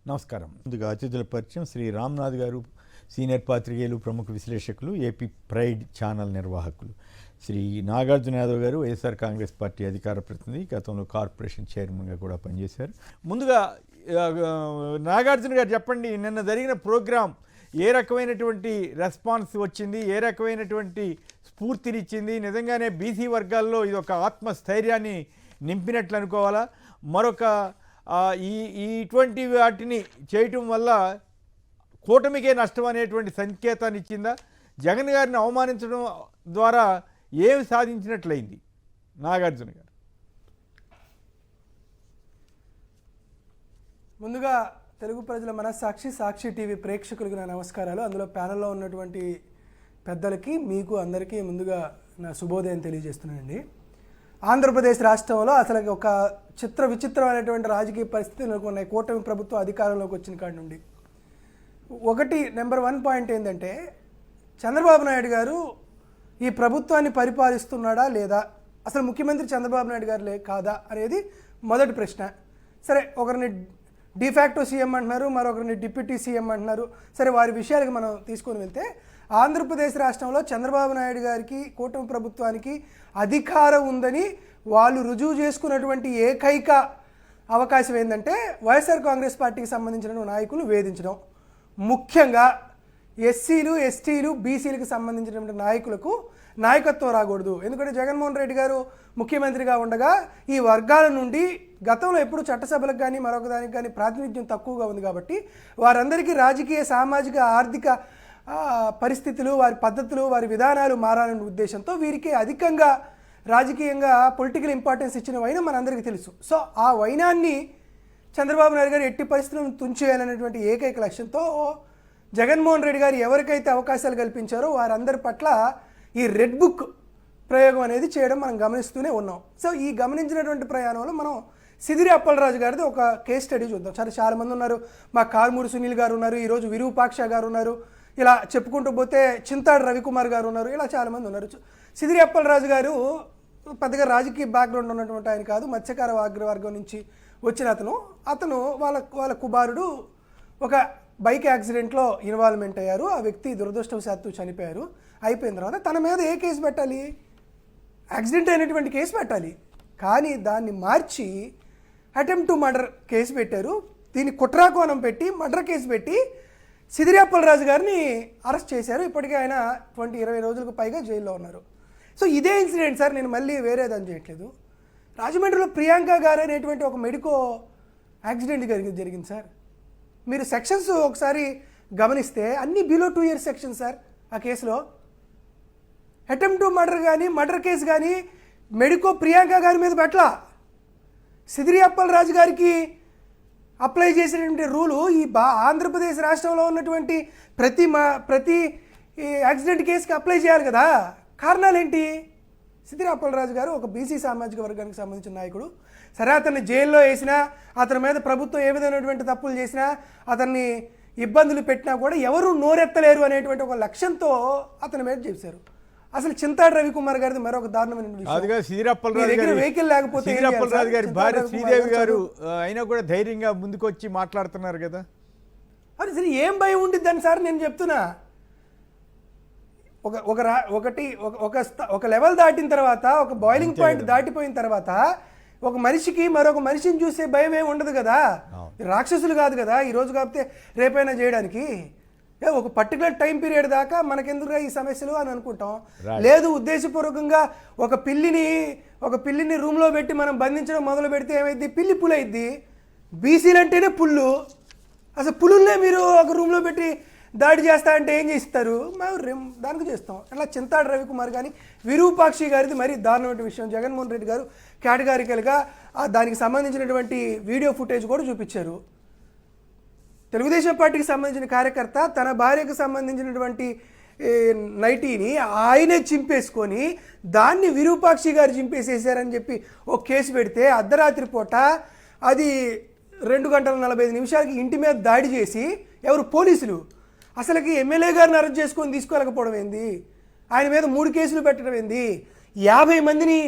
నమస్కారం. ముందుగా అతిథుల పరిచయం. శ్రీ రామ్నాథ్ గారు, సీనియర్ పాత్రికేయులు, ప్రముఖ విశ్లేషకులు, ఏపీ ప్రైడ్ ఛానల్ నిర్వాహకులు. శ్రీ నాగార్జున యాదవ్ గారు, వైఎస్ఆర్ కాంగ్రెస్ పార్టీ అధికార ప్రతినిధి, గతంలో కార్పొరేషన్ చైర్మన్గా కూడా పనిచేశారు. ముందుగా నాగార్జున గారు చెప్పండి, నిన్న జరిగిన ప్రోగ్రాం ఏ రకమైనటువంటి రెస్పాన్స్ వచ్చింది, ఏ రకమైనటువంటి స్ఫూర్తినిచ్చింది? నిజంగానే బీసీ వర్గాల్లో ఇది ఒక ఆత్మస్థైర్యాన్ని నింపినట్లు అనుకోవాలా? మరొక ఇటువంటి వాటిని చేయటం వల్ల కూటమికే నష్టం అనేటువంటి సంకేతాన్ని ఇచ్చిందా? జగన్ గారిని అవమానించడం ద్వారా ఏమి సాధించినట్లయింది నాగార్జున గారు? ముందుగా తెలుగు ప్రజల మనస్సాక్షి, సాక్షి టీవీ ప్రేక్షకులకు నా నమస్కారాలు. అందులో ప్యానెల్లో ఉన్నటువంటి పెద్దలకి, మీకు అందరికీ ముందుగా నా శుభోదయం తెలియజేస్తున్నానండి. ఆంధ్రప్రదేశ్ రాష్ట్రంలో అసలు ఒక విచిత్రమైనటువంటి రాజకీయ పరిస్థితులు నెలకొన్నాయి కూటమి ప్రభుత్వం అధికారంలోకి వచ్చిన కాడి నుండి. ఒకటి నెంబర్ 1 పాయింట్ ఏంటంటే, చంద్రబాబు నాయుడు గారు ఈ ప్రభుత్వాన్ని పరిపాలిస్తున్నాడా లేదా, అసలు ముఖ్యమంత్రి చంద్రబాబు నాయుడు గారు కాదా అనేది మొదటి ప్రశ్న. సరే, ఒకరిని డిఫాక్టో సీఎం అంటున్నారు, మరొకరిని డిప్యూటీ సీఎం అంటున్నారు. సరే, వారి విషయాలకు మనం తీసుకొని వెళ్తే, ఆంధ్రప్రదేశ్ రాష్ట్రంలో చంద్రబాబు నాయుడు గారికి, కూటమి ప్రభుత్వానికి అధికారం ఉందని వాళ్ళు రుజువు చేసుకున్నటువంటి ఏకైక అవకాశం ఏంటంటే, వైఎస్ఆర్ కాంగ్రెస్ పార్టీకి సంబంధించిన నాయకులు వేధించడం. ముఖ్యంగా ఎస్సీలు, ఎస్టీలు, బీసీలకు సంబంధించినటువంటి నాయకులకు నాయకత్వం రాకూడదు. ఎందుకంటే జగన్మోహన్ రెడ్డి గారు ముఖ్యమంత్రిగా ఉండగా ఈ వర్గాల నుండి గతంలో ఎప్పుడు చట్టసభలకు కానీ మరొక దానికి కానీ ప్రాతినిధ్యం తక్కువగా ఉంది కాబట్టి వారందరికీ రాజకీయ, సామాజిక, ఆర్థిక పరిస్థితులు, వారి పద్ధతులు, వారి విధానాలు మారాలనే ఉద్దేశంతో వీరికి అధికంగా రాజకీయంగా పొలిటికల్ ఇంపార్టెన్స్ ఇచ్చిన వైనం మనందరికీ తెలుసు. సో ఆ వైనాన్ని చంద్రబాబు నాయుడు గారు ఎట్టి పరిస్థితులను తుంచేయాలనేటువంటి ఏకైక లక్ష్యంతో జగన్మోహన్ రెడ్డి గారు ఎవరికైతే అవకాశాలు కల్పించారో వారందరి పట్ల ఈ రెడ్ బుక్ ప్రయోగం అనేది చేయడం మనం గమనిస్తూనే ఉన్నాం. సో ఈ గమనించినటువంటి ప్రయాణంలో మనం సిదిరి అప్పలరాజు గారిది ఒక కేస్ స్టడీ చూద్దాం. చాలామంది ఉన్నారు. మా కారుమూరి సునీల్ గారు ఉన్నారు, ఈరోజు విరూపాక్ష గారు ఉన్నారు, ఇలా చెప్పుకుంటూ పోతే చింతాడు రవికుమార్ గారు ఉన్నారు, ఇలా చాలామంది ఉన్నారు. సిదిరి అప్పలరాజు గారు పెద్దగా రాజకీయ బ్యాక్గ్రౌండ్ ఉన్నటువంటి ఆయన కాదు, మత్స్యకార వర్గం నుంచి వచ్చిన అతను వాళ్ళ కుమారుడు ఒక బైక్ యాక్సిడెంట్లో ఇన్వాల్వ్మెంట్ అయ్యారు. ఆ వ్యక్తి దురదృష్టవశాత్తు చనిపోయారు. అయిపోయిన తర్వాత తన మీద ఏ కేసు పెట్టాలి? యాక్సిడెంట్ అయినటువంటి కేసు పెట్టాలి. కానీ దాన్ని మార్చి అటెంప్ట్ టు మర్డర్ కేసు పెట్టారు. దీన్ని కుట్రాకోణం పెట్టి మర్డర్ కేసు పెట్టి సిదిరి అప్పలరాజు గారిని అరెస్ట్ చేశారు. ఇప్పటికే ఆయన 20 రోజులకు పైగా జైల్లో ఉన్నారు. సో ఇదే ఇన్సిడెంట్ సార్, నేను మళ్ళీ వేరేదని చేయట్లేదు. రాజమండ్రిలో ప్రియాంక గారు అనేటువంటి ఒక మెడికో యాక్సిడెంట్ జరిగింది సార్. మీరు సెక్షన్స్ ఒకసారి గమనిస్తే అన్ని బిలో 2 years సెక్షన్ సార్. ఆ కేసులో అటెంప్ట్ టు మర్డర్ కానీ మర్డర్ కేసు కానీ మెడికో ప్రియాంక గారి మీద పెట్టలా. సిదిరి అప్పలరాజు గారికి అప్లై చేసినటువంటి రూలు ఈ ఆంధ్రప్రదేశ్ రాష్ట్రంలో ఉన్నటువంటి ప్రతి యాక్సిడెంట్ కేసుకి అప్లై చేయాలి కదా. కారణాలు ఏంటి? సిదిరి అప్పలరాజు గారు ఒక బీసీ సామాజిక వర్గానికి సంబంధించిన నాయకుడు. సరే, అతన్ని జైల్లో వేసినా, అతని మీద ప్రభుత్వం ఏ విధమైనటువంటి తప్పులు చేసినా, అతన్ని ఇబ్బందులు పెట్టినా కూడా ఎవరు నోరెత్తలేరు అనేటువంటి ఒక లక్ష్యంతో అతని మీద చేశారు. అసలు చింతాడు రవికుమార్ గారిది మరొక దారుణమైన విషయం. వెహికల్ లేకపోతే భార్య శ్రీదేవి గారు అయినా కూడా ధైర్యంగా ముందుకొచ్చి మాట్లాడుతున్నారు కదా. అది సరే, ఏం భయం ఉండిద్దని సార్ నేను చెప్తున్నా. ఒక లెవెల్ దాటిన తర్వాత, ఒక బాయిలింగ్ పాయింట్ దాటిపోయిన తర్వాత ఒక మనిషికి మరొక మనిషిని చూసే భయం ఏమి ఉండదు కదా. రాక్షసులు కాదు కదా, ఈరోజు కాకపోతే రేపైనా చేయడానికి. ఒక పర్టికులర్ టైం పీరియడ్ దాకా మనకెందుకుగా ఈ సమస్యలు అని అనుకుంటాం. లేదు, ఉద్దేశపూర్వకంగా ఒక పిల్లిని రూమ్లో పెట్టి మనం బంధించడం మొదలు పెడితే ఏమైంది? పిల్లి పులి అయింది. బీసీలు అంటేనే పుల్లు. అసలు పులుల్నే మీరు ఒక రూమ్లో పెట్టి దాడి చేస్తా అంటే ఏం చేస్తారు? మేము దానికి చేస్తాం. అలా చింతాడు రవికుమార్ కానీ విరూపాక్షి గారిది మరీ దారుణమైన విషయం. జగన్మోహన్ రెడ్డి గారు కేటగారికల్గా దానికి సంబంధించినటువంటి వీడియో ఫుటేజ్ కూడా చూపించారు. తెలుగుదేశం పార్టీకి సంబంధించిన కార్యకర్త తన భార్యకు సంబంధించినటువంటి నైటీని ఆయనే చింపేసుకొని దాన్ని విరూపాక్షి గారు చింపేసేసారని చెప్పి ఒక కేసు పెడితే, అర్ధరాత్రి పూట అది 2:45 ఇంటి మీద దాడి చేసి ఎవరు? పోలీసులు. అసలుకి ఎమ్మెల్యే గారిని అరెస్ట్ చేసుకొని తీసుకోలేకపోవడం ఏంది? ఆయన మీద 3 కేసులు పెట్టడం ఏంది? 50 మందిని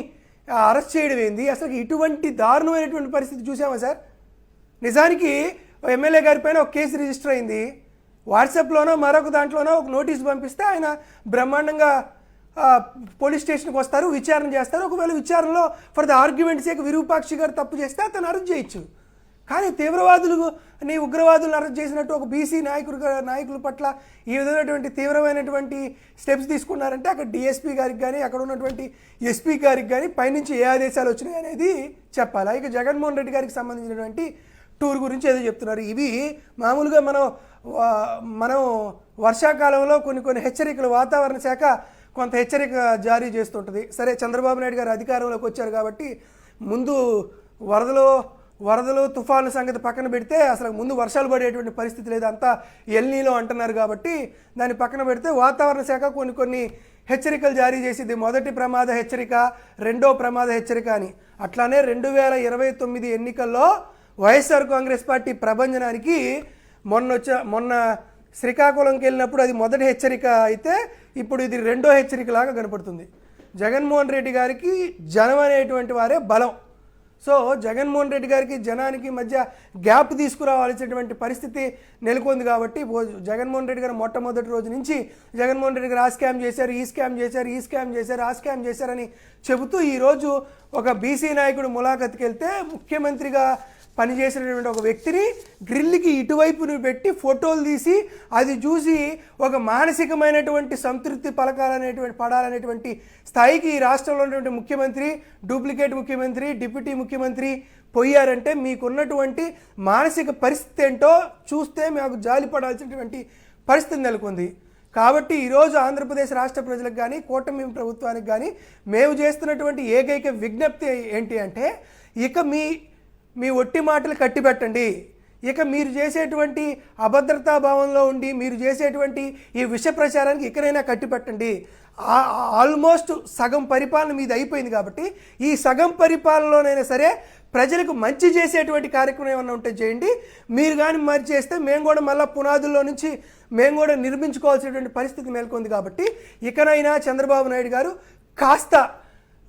అరెస్ట్ చేయడం ఏంది? అసలు ఇటువంటి దారుణమైనటువంటి పరిస్థితి చూసామా సార్? నిజానికి ఎమ్మెల్యే గారి పైన ఒక కేసు రిజిస్టర్ అయింది, వాట్సాప్లోనో మరొక దాంట్లోనో ఒక నోటీస్ పంపిస్తే ఆయన బ్రహ్మాండంగా పోలీస్ స్టేషన్కి వస్తారు, విచారణ చేస్తారు. ఒకవేళ విచారణలో for the argument sake Virupakshi గారు తప్పు చేస్తే అతను అరెస్ట్ చేయొచ్చు. కానీ తీవ్రవాదులని ఉగ్రవాదులను అరెస్ట్ చేసినట్టు ఒక బీసీ నాయకుల పట్ల ఈ విధమైనటువంటి తీవ్రమైనటువంటి స్టెప్స్ తీసుకున్నారంటే అక్కడ డిఎస్పీ గారికి కానీ అక్కడ ఉన్నటువంటి ఎస్పీ గారికి కానీ పైనుంచి ఏ ఆదేశాలు వచ్చినాయి అనేది చెప్పాలి. ఇక జగన్మోహన్ రెడ్డి గారికి సంబంధించినటువంటి టూర్ గురించి ఏదో చెప్తున్నారు. ఇవి మామూలుగా మనం వర్షాకాలంలో కొన్ని హెచ్చరికలు వాతావరణ శాఖ కొంత హెచ్చరిక జారీ చేస్తుంటుంది. సరే, చంద్రబాబు నాయుడు గారు అధికారంలోకి వచ్చారు కాబట్టి ముందు వరదలు తుఫాను సంగతి పక్కన పెడితే అసలు ముందు వర్షాలు పడేటువంటి పరిస్థితి లేదు, అంతా ఎల్నీలో అంటున్నారు కాబట్టి దాన్ని పక్కన పెడితే వాతావరణ శాఖ కొన్ని హెచ్చరికలు జారీ చేసింది. మొదటి ప్రమాద హెచ్చరిక, రెండో ప్రమాద హెచ్చరిక అని. అట్లానే 2029 ఎన్నికల్లో వైఎస్ఆర్ కాంగ్రెస్ పార్టీ ప్రభంజనానికి మొన్న శ్రీకాకుళంకి వెళ్ళినప్పుడు అది మొదటి హెచ్చరిక అయితే ఇప్పుడు ఇది రెండో హెచ్చరికలాగా కనపడుతుంది. జగన్మోహన్ రెడ్డి గారికి జనం అనేటువంటి వారే బలం. సో జగన్మోహన్ రెడ్డి గారికి జనానికి మధ్య గ్యాప్ తీసుకురావాల్సినటువంటి పరిస్థితి నెలకొంది కాబట్టి జగన్మోహన్ రెడ్డి గారు మొట్టమొదటి రోజు నుంచి జగన్మోహన్ రెడ్డి గారు ఆ స్కామ్ చేశారు, ఈ స్కామ్ చేశారు, ఆ స్కామ్ చేశారని చెబుతూ ఈరోజు ఒక బీసీ నాయకుడు ములాఖత్కి వెళ్తే ముఖ్యమంత్రిగా పనిచేసినటువంటి ఒక వ్యక్తిని గ్రిల్కి ఇటువైపుని పెట్టి ఫోటోలు తీసి అది చూసి ఒక మానసికమైనటువంటి సంతృప్తి పడాలనేటువంటి స్థాయికి ఈ రాష్ట్రంలో ఉన్నటువంటి ముఖ్యమంత్రి, డూప్లికేట్ ముఖ్యమంత్రి, డిప్యూటీ ముఖ్యమంత్రి పోయారంటే మీకున్నటువంటి మానసిక పరిస్థితి ఏంటో చూస్తే మాకు జాలి పడాల్సినటువంటి పరిస్థితి నెలకొంది. కాబట్టి ఈరోజు ఆంధ్రప్రదేశ్ రాష్ట్ర ప్రజలకు కానీ కూటమి ప్రభుత్వానికి కానీ మేము చేస్తున్నటువంటి ఏకైక విజ్ఞప్తి ఏంటి అంటే ఇక మీ ఒట్టి మాటలు కట్టిపెట్టండి. ఇక మీరు చేసేటువంటి అభద్రతా భావంలో ఉండి మీరు చేసేటువంటి ఈ విష ప్రచారానికి ఇకనైనా కట్టిపెట్టండి. ఆల్మోస్ట్ సగం పరిపాలన మీద అయిపోయింది కాబట్టి ఈ సగం పరిపాలనలోనైనా సరే ప్రజలకు మంచి చేసేటువంటి కార్యక్రమం ఏమన్నా ఉంటే చేయండి. మీరు కానీ మరి చేస్తే మేము కూడా మళ్ళీ పునాదుల్లో నుంచి మేము కూడా నిర్మించుకోవాల్సినటువంటి పరిస్థితి నెలకొంది. కాబట్టి ఇకనైనా చంద్రబాబు నాయుడు గారు కాస్త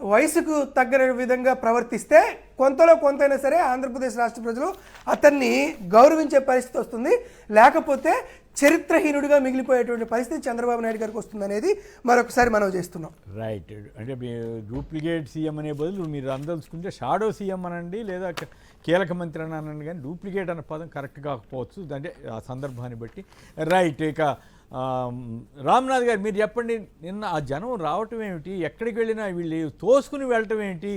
వయసుకు తగ్గ విధంగా ప్రవర్తిస్తే కొంతైనా సరే ఆంధ్రప్రదేశ్ రాష్ట్ర ప్రజలు అతన్ని గౌరవించే పరిస్థితి వస్తుంది. లేకపోతే చరిత్రహీనుడిగా మిగిలిపోయేటువంటి పరిస్థితి చంద్రబాబు నాయుడు గారికి వస్తుంది అనేది మరొకసారి మనం చేస్తున్నాం. రైట్. అంటే డూప్లికేట్ సీఎం అనే బదులు మీరు అందలుచుకుంటే షాడో సీఎం అనండి, లేదా కీలక మంత్రి అని అనండి, కానీ డూప్లికేట్ అన్న పదం కరెక్ట్ కాకపోవచ్చు, అంటే ఆ సందర్భాన్ని బట్టి. రైట్. ఇక రామ్నాథ్ గారు మీరు చెప్పండి, నిన్న ఆ జనం రావటం ఏమిటి, ఎక్కడికి వెళ్ళినా వీళ్ళు తోసుకుని వెళ్ళటం ఏంటి,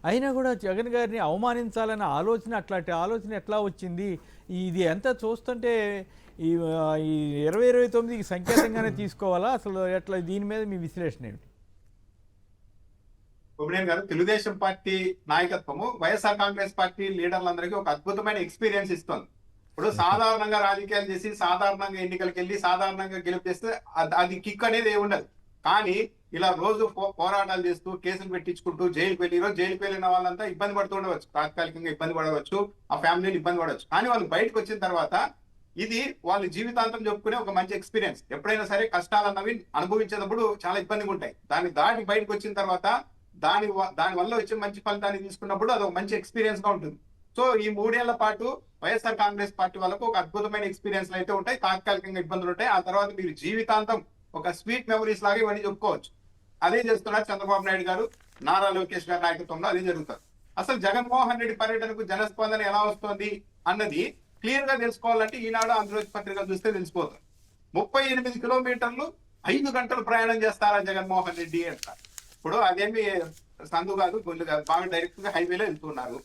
అయినా కూడా జగన్ గారిని అవమానించాలన్న అట్లాంటి ఆలోచన ఎట్లా వచ్చింది? ఇది ఎంత చూస్తుంటే ఈ 2029కి సంకేతంగానే తీసుకోవాలా అసలు ఎట్లా? దీని మీద మీ విశ్లేషణ ఏమిటి? ఉపనేన్ గారు, తెలుగుదేశం పార్టీ నాయకత్వము వైఎస్ఆర్ కాంగ్రెస్ పార్టీ లీడర్లందరికీ ఒక అద్భుతమైన ఎక్స్పీరియన్స్ ఇస్తుంది. ఇప్పుడు సాధారణంగా రాజకీయాలు చేసి సాధారణంగా ఎన్నికలకు వెళ్ళి సాధారణంగా గెలిపేస్తే అది కిక్ అనేది ఏమి ఉండదు. కానీ ఇలా రోజు పోరాటాలు చేస్తూ కేసులు పెట్టించుకుంటూ జైలుకి వెళ్ళి, ఈరోజు జైలుకి వెళ్ళిన వాళ్ళంతా ఇబ్బంది పడుతూ ఉండవచ్చు, తాత్కాలికంగా ఇబ్బంది పడవచ్చు, ఆ ఫ్యామిలీలు ఇబ్బంది పడవచ్చు. కానీ వాళ్ళు బయటకు వచ్చిన తర్వాత ఇది వాళ్ళ జీవితాంతం చెప్పుకునే ఒక మంచి ఎక్స్పీరియన్స్. ఎప్పుడైనా సరే కష్టాలు అన్నవి అనుభవించేటప్పుడు చాలా ఇబ్బందిగా ఉంటాయి. దాన్ని దాటి బయటకు వచ్చిన తర్వాత దాని వల్ల వచ్చే మంచి ఫలితాన్ని తీసుకున్నప్పుడు అది ఒక మంచి ఎక్స్పీరియన్స్ గా ఉంటుంది. సో ఈ 3 ఏళ్ల పాటు వైఎస్ఆర్ కాంగ్రెస్ పార్టీ వాళ్ళకు ఒక అద్భుతమైన ఎక్స్పీరియన్స్ అయితే ఉంటాయి, తాత్కాలికంగా ఇబ్బందులు ఉంటాయి. ఆ తర్వాత మీరు జీవితాంతం ఒక స్వీట్ మెమరీస్ లాగా ఇవన్నీ చెప్పుకోవచ్చు. అదే చేస్తున్నారు చంద్రబాబు నాయుడు గారు, నారా లోకేష్ గారి నాయకత్వంలో అదే జరుగుతుంది. అసలు జగన్మోహన్ రెడ్డి పర్యటనకు జనస్పందన ఎలా వస్తుంది అన్నది క్లియర్ గా తెలుసుకోవాలంటే ఈనాడు ఆంధ్రజ్యోతి పత్రికలు చూస్తే తెలిసిపోతుంది. 38 కిలోమీటర్లు 5 గంటలు ప్రయాణం చేస్తారా జగన్మోహన్ రెడ్డి అంటారు. ఇప్పుడు అదేమి సందు కాదు, గొల్లు కాదు, బాగా డైరెక్ట్ గా హైవేలో వెళ్తున్నారు.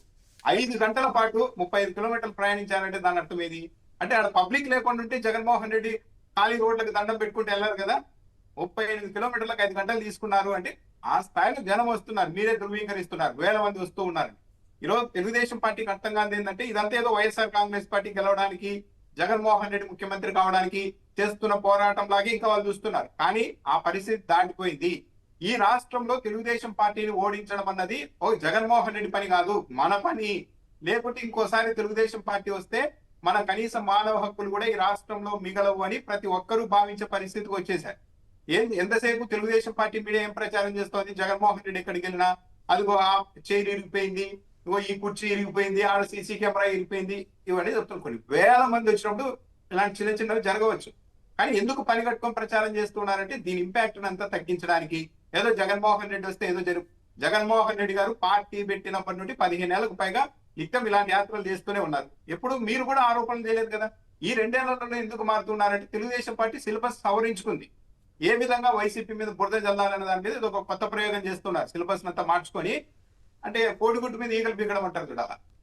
5 గంటల పాటు 35 కిలోమీటర్లు ప్రయాణించారంటే దాని అర్థం ఏది? అంటే ఆడ పబ్లిక్ లేకుండా ఉంటే జగన్మోహన్ రెడ్డి ఖాళీ రోడ్లకు దండం పెట్టుకుంటే వెళ్ళారు కదా. 38 కిలోమీటర్లకు 5 గంటలు తీసుకున్నారు అంటే ఆ స్థాయిలో జనం వస్తున్నారు, మీరే ధృవీకరిస్తున్నారు, వేల మంది వస్తూ ఉన్నారు. ఈరోజు తెలుగుదేశం పార్టీకి అర్థం కాదు ఏంటంటే ఇదంతా ఏదో వైఎస్ఆర్ కాంగ్రెస్ పార్టీ గెలవడానికి, జగన్మోహన్ రెడ్డి ముఖ్యమంత్రి కావడానికి చేస్తున్న పోరాటం లాగే ఇంకా వాళ్ళు చూస్తున్నారు. కానీ ఆ పరిస్థితి దాటిపోయింది. ఈ రాష్ట్రంలో తెలుగుదేశం పార్టీని ఓడించడం అన్నది జగన్మోహన్ రెడ్డి పని కాదు, మన పని. లేకుంటే ఇంకోసారి తెలుగుదేశం పార్టీ వస్తే మన కనీస మానవ హక్కులు కూడా ఈ రాష్ట్రంలో మిగలవు అని ప్రతి ఒక్కరూ భావించే పరిస్థితికి వచ్చేసారు. ఎంతసేపు తెలుగుదేశం పార్టీ మీడియా ఏం ప్రచారం చేస్తోంది? జగన్మోహన్ రెడ్డి ఎక్కడికి వెళ్ళినా అదిగో ఆ చైర్ ఇరిగిపోయింది, ఇగో ఈ కుర్చీ ఇరిగిపోయింది, ఆడ సీసీ కెమెరా ఇరిగిపోయింది, ఇవన్నీ చెప్తాను. కొన్ని వేల మంది వచ్చినప్పుడు ఇలాంటి చిన్న చిన్నవి జరగవచ్చు. కానీ ఎందుకు పని కట్టుకొని ప్రచారం చేస్తున్నారంటే దీని ఇంపాక్ట్ అంతా తగ్గించడానికి. ఏదో జగన్మోహన్ రెడ్డి వస్తే ఏదో జగన్మోహన్ రెడ్డి గారు పార్టీ పెట్టినప్పటి నుండి 15 ఏళ్లకు పైగా నిత్యం ఇలాంటి యాత్రలు చేస్తూనే ఉన్నారు. ఎప్పుడు మీరు కూడా ఆరోపణలు చేయలేదు కదా. ఈ 2 ఏళ్లలో ఎందుకు మారుతున్నారంటే తెలుగుదేశం పార్టీ సిలబస్ సవరించుకుంది. ఏ విధంగా వైసీపీ మీద బురద జల్లాలనే దాని మీద ఒక కొత్త ప్రయోగం చేస్తున్నారు. సిలబస్ అంతా మార్చుకొని, అంటే కోడిగుడ్డు మీద ఈగలు పీకడం అంటారు చూడ.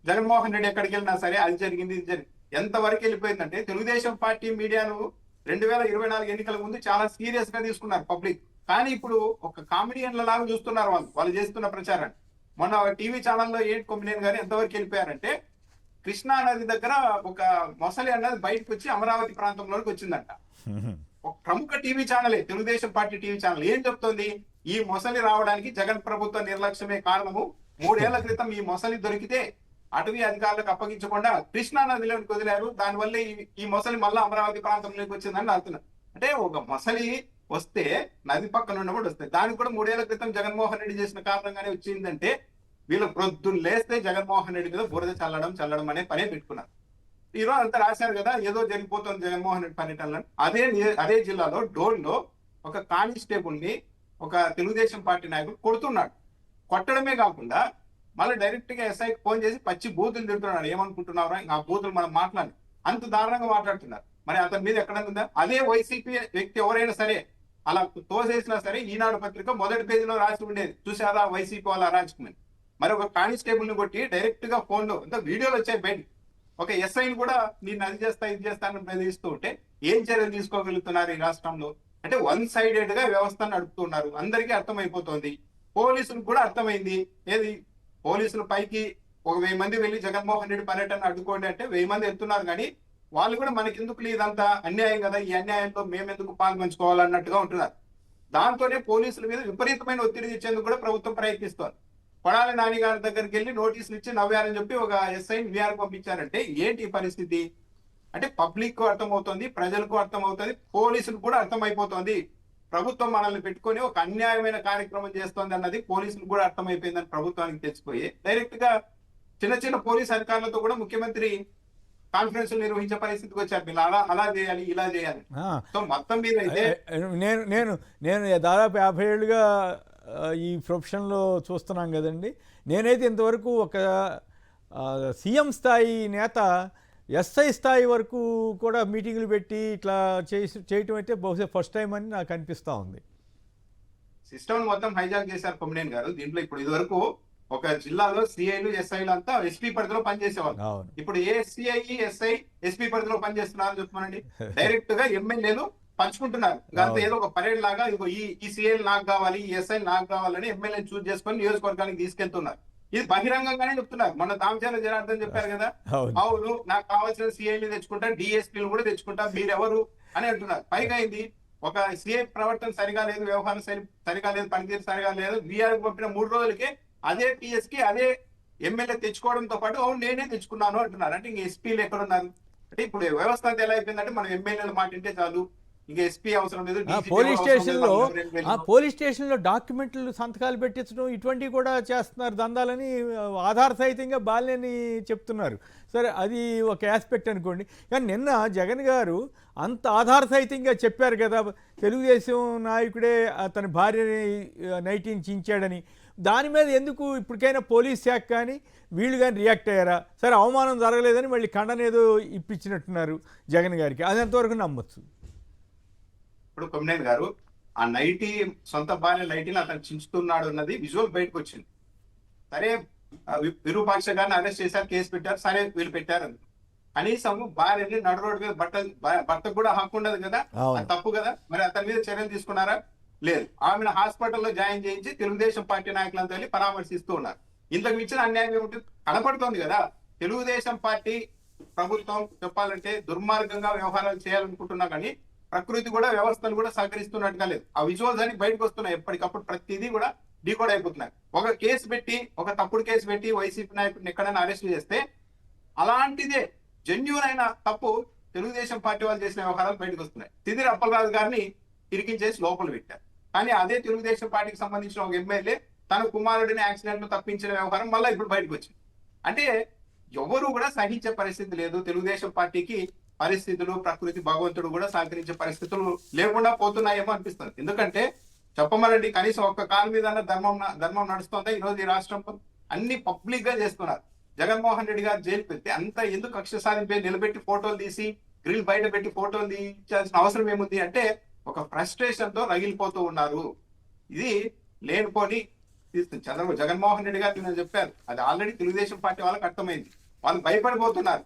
జగన్మోహన్ రెడ్డి ఎక్కడికి వెళ్ళినా సరే అది జరిగింది ఇది జరిగింది. ఎంతవరకు వెళ్ళిపోయిందంటే తెలుగుదేశం పార్టీ మీడియాను 2024 ఎన్నికల ముందు చాలా సీరియస్ గా తీసుకున్నారు పబ్లిక్. కానీ ఇప్పుడు ఒక కామెడియన్ల లాగా చూస్తున్నారు వాళ్ళు చేస్తున్న ప్రచారాన్ని. మొన్న టీవీ ఛానల్లో ఏంటి కొమ్మినేని గారు ఎంతవరకు వెళ్ళిపోయారంటే, కృష్ణా నది దగ్గర ఒక మొసలి అన్నది బయటకు వచ్చి అమరావతి ప్రాంతంలోకి వచ్చిందంట. ఒక ప్రముఖ టీవీ ఛానలే, తెలుగుదేశం పార్టీ టీవీ ఛానల్ ఏం చెప్తోంది, ఈ మొసలి రావడానికి జగన్ ప్రభుత్వ నిర్లక్ష్యమే కారణము. 3 ఏళ్ల క్రితం ఈ మొసలి దొరికితే అటవీ అధికారులకు అప్పగించకుండా కృష్ణా నదిలోకి వదిలారు. దానివల్ల ఈ మొసలి మళ్ళీ అమరావతి ప్రాంతంలోకి వచ్చిందని అంటున్నారు. అంటే ఒక మొసలి వస్తే నది పక్కన ఉన్నప్పుడు వస్తాయి. దానికి కూడా 3 ఏళ్ల క్రితం జగన్మోహన్ రెడ్డి చేసిన కారణంగానే వచ్చిందంటే, వీళ్ళు ప్రొద్దున్న లేస్తే జగన్మోహన్ రెడ్డి మీద బురద చల్లడం అనే పనే పెట్టుకున్నారు. ఈరోజు అంతా రాశారు కదా, ఏదో జరిగిపోతుంది జగన్మోహన్ రెడ్డి పర్యటనలో. అదే జిల్లాలో డోన్లో ఒక కానిస్టేబుల్ ని ఒక తెలుగుదేశం పార్టీ నాయకుడు కొడుతున్నాడు. కొట్టడమే కాకుండా మళ్ళీ డైరెక్ట్ గా ఎస్ఐకి ఫోన్ చేసి పచ్చి బూతులు తిడుతున్నాడు. ఏమనుకుంటున్నారా, ఆ బూతులు మనం మాట్లాడి అంత దారుణంగా మాట్లాడుతున్నారు. మరి అతని మీద ఎక్కడ ఉందా? అదే వైసీపీ వ్యక్తి ఎవరైనా సరే అలా తోసేసినా సరే ఈనాడు పత్రిక మొదటి పేజీలో రాసి ఉండేది, చూసారా వైసీపీ వాళ్ళ అరాచకమని. మరి ఒక కానిస్టేబుల్ ని కొట్టి డైరెక్ట్ గా ఫోన్ లో అంతా వీడియోలు వచ్చాయి బయట. ఒక ఎస్ఐని కూడా నేను అది చేస్తా ఇది చేస్తానని బెదిరిస్తూ ఉంటే ఏం చర్యలు తీసుకోగలుగుతున్నారు ఈ రాష్ట్రంలో? అంటే 1 సైడెడ్ గా వ్యవస్థను నడుపుతున్నారు. అందరికీ అర్థమైపోతుంది, పోలీసులకు కూడా అర్థమైంది. ఏది పోలీసులు పైకి ఒక 1000 మంది వెళ్ళి జగన్మోహన్ రెడ్డి పర్యటన అడ్డుకోండి అంటే 1000 మంది వెళ్తున్నారు. కానీ వాళ్ళు కూడా మనకెందుకు ఇదంతా అన్యాయం కదా, ఈ అన్యాయంలో మేమెందుకు పాల్పంచుకోవాలన్నట్టుగా ఉంటున్నారు. దాంతోనే పోలీసుల మీద విపరీతమైన ఒత్తిడి ఇచ్చేందుకు కూడా ప్రభుత్వం ప్రయత్నిస్తోంది. కొడాలి నాని గారి దగ్గరికి వెళ్ళి నోటీసులు ఇచ్చి నవ్వారని చెప్పి ఒక ఎస్ఐని విఆర్ పంపించారంటే ఏంటి పరిస్థితి? అంటే పబ్లిక్ కు అర్థమవుతుంది, ప్రజలకు అర్థమవుతుంది, పోలీసులకు కూడా అర్థమైపోతుంది. ప్రభుత్వం మనల్ని పెట్టుకొని ఒక అన్యాయమైన కార్యక్రమం చేస్తోంది అన్నది పోలీసులకు కూడా అర్థమైపోయిందని ప్రభుత్వానికి తెచ్చిపోయి డైరెక్ట్ గా చిన్న చిన్న పోలీస్ అధికారులతో కూడా ముఖ్యమంత్రి కాన్ఫరెన్స్ నిర్వహించే పరిస్థితికి వచ్చారు. వీళ్ళు అలా చేయాలి ఇలా చేయాలి. సో మొత్తం మీద అయితే నేను దాదాపు 50 ఏళ్ళుగా ఈ ప్రొఫెషన్లో చూస్తున్నాం కదండి. నేనైతే ఇంతవరకు ఒక సీఎం స్థాయి నేత ఎస్ఐ స్థాయి వరకు కూడా మీటింగులు పెట్టి ఇట్లా చేయటం అయితే బహుశా ఫస్ట్ టైం అని నాకు అనిపిస్తూ ఉంది. సిస్టమ్ మొత్తం హైజాక్ చేశారు కొమ్మినేని గారు. దీంట్లో ఇప్పుడు ఇది వరకు ఒక జిల్లాలో సిఐలు ఎస్ఐలు అంతా ఎస్పీ పరిధిలో పనిచేసేవాళ్ళు. ఇప్పుడు ఏ సిఐ ఎస్ఐ ఎస్పీ పరిధిలో పనిచేస్తున్నారు చెప్పమనండి. డైరెక్ట్ గా ఎమ్మెల్యేలు పంచుకుంటున్నారు. దాంతో ఏదో ఒక పరేడ్ లాగా ఈ సిఐలు నాకు కావాలి, ఈ ఎస్ఐ నాకు కావాలని ఎమ్మెల్యే చూస్ చేసుకొని నియోజకవర్గానికి తీసుకెళ్తున్నారు. ఇది బహిరంగంగానే చెప్తున్నారు. మొన్న దామచర్ల జనార్దన్ చెప్పారు కదా, అవును నాకు కావాల్సిన సిఐలు తెచ్చుకుంటా, డిఎస్పీలు కూడా తెచ్చుకుంటా, మీరెవరు అని అంటున్నారు. పైగా అయింది ఒక సిఐ ప్రవర్తన సరిగా లేదు, వ్యవహారం సరిగా లేదు, పనితీరు సరిగా లేదు, వీఆర్ పంపిన 3 రోజులకే అదే టీఎస్ కి అదే ఎమ్మెల్యే తెచ్చుకోవడంతో పాటు అవును నేనే తెచ్చుకున్నాను అంటున్నారు. అంటే ఇంక ఎస్పీలు ఎక్కడున్నారు? అంటే ఇప్పుడు వ్యవస్థ అంతా ఎలా అయిపోయిందంటే మనం ఎమ్మెల్యేలు మాట వింటే చాలు, ఇంకా ఎస్పీ అవసరం లేదు. పోలీస్ స్టేషన్లో డాక్యుమెంట్లు సంతకాలు పెట్టించడం ఇటువంటివి కూడా చేస్తున్నారు దందాలని ఆధార సహితంగా బాల్యని చెప్తున్నారు. సరే అది ఒక ఆస్పెక్ట్ అనుకోండి. కానీ నిన్న జగన్ గారు అంత ఆధార సహితంగా చెప్పారు కదా, తెలుగుదేశం నాయకుడే తన భార్యని నైటించాడని. దాని మీద ఎందుకు ఇప్పటికైనా పోలీస్ శాఖ కానీ వీళ్ళు కానీ రియాక్ట్ అయ్యారా? సరే అవమానం జరగలేదని మళ్ళీ ఖండన ఏదో ఇప్పించినట్టున్నారు జగన్ గారికి. అది ఎంతవరకు నమ్మొచ్చు? ఇప్పుడు కొమ్మినేని గారు ఆ నైటీ సొంత భార్య నైటీని అతను చించుతున్నాడు అన్నది విజువల్ బయటకు వచ్చింది. సరే విరూపాక్ష గారిని అరెస్ట్ చేశారు, కేసు పెట్టారు, సరే వీళ్ళు పెట్టారు. కనీసం భార్యని నడు రోడ్డు మీద భర్తకు కూడా హక్కు ఉండదు కదా, అది తప్పు కదా. మరి అతని మీద చర్యలు తీసుకున్నారా? లేదు. ఆమెను హాస్పిటల్లో జాయిన్ చేయించి తెలుగుదేశం పార్టీ నాయకులంతా వెళ్ళి పరామర్శిస్తూ ఉన్నారు. ఇంతకు మించిన అన్యాయం ఏమిటి కనపడుతోంది కదా. తెలుగుదేశం పార్టీ ప్రభుత్వం చెప్పాలంటే దుర్మార్గంగా వ్యవహారాలు చేయాలనుకుంటున్నా కానీ ప్రకృతి కూడా వ్యవస్థలు కూడా సహకరిస్తున్నట్టుగా లేదు. ఆ విజువల్స్ అని బయటకు వస్తున్నాయి ఎప్పటికప్పుడు, ప్రతిదీ కూడా డీకోడ్ అయిపోతున్నాయి. ఒక కేసు పెట్టి ఒక తప్పుడు కేసు పెట్టి వైసీపీ నాయకుడిని ఎక్కడైనా అరెస్ట్ చేస్తే అలాంటిదే జెన్యూన్ అయిన తప్పు తెలుగుదేశం పార్టీ వాళ్ళు చేసిన వ్యవహారాలు బయటకు వస్తున్నాయి. తిదిరి అప్పలరాజు గారిని ఇరికించేసి లోపల పెట్టారు. కానీ అదే తెలుగుదేశం పార్టీకి సంబంధించిన ఒక ఎమ్మెల్యే తన కుమారుడిని యాక్సిడెంట్ లో తప్పించిన వ్యవహారం మళ్ళీ ఇప్పుడు బయటకు వచ్చింది. అంటే ఎవరు కూడా సహించే పరిస్థితి లేదు. తెలుగుదేశం పార్టీకి పరిస్థితులు, ప్రకృతి, భగవంతుడు కూడా సహకరించే పరిస్థితులు లేకుండా పోతున్నాయేమో అనిపిస్తుంది. ఎందుకంటే చెప్పమనండి, కనీసం ఒక్క కాలు మీద ధర్మం నడుస్తుందా ఈ రోజు ఈ రాష్ట్రంలో? అన్ని పబ్లిక్ గా చేస్తున్నారు. జగన్మోహన్ రెడ్డి గారు జైలుకి వెళ్తే అంత ఎందుకు కక్ష సాధింపై నిలబెట్టి ఫోటోలు తీసి గ్రిల్ బయట పెట్టి ఫోటోలు తీయాల్సిన అవసరం ఏముంది అంటే ఒక ఫ్రస్ట్రేషన్ తో రగిలిపోతూ ఉన్నారు. ఇది లేనిపోని తీస్తుంది. జగన్మోహన్ రెడ్డి గారు నేను చెప్పారు, అది ఆల్రెడీ తెలుగుదేశం పార్టీ వాళ్ళకి అర్థమైంది. వాళ్ళు భయపడిపోతున్నారు.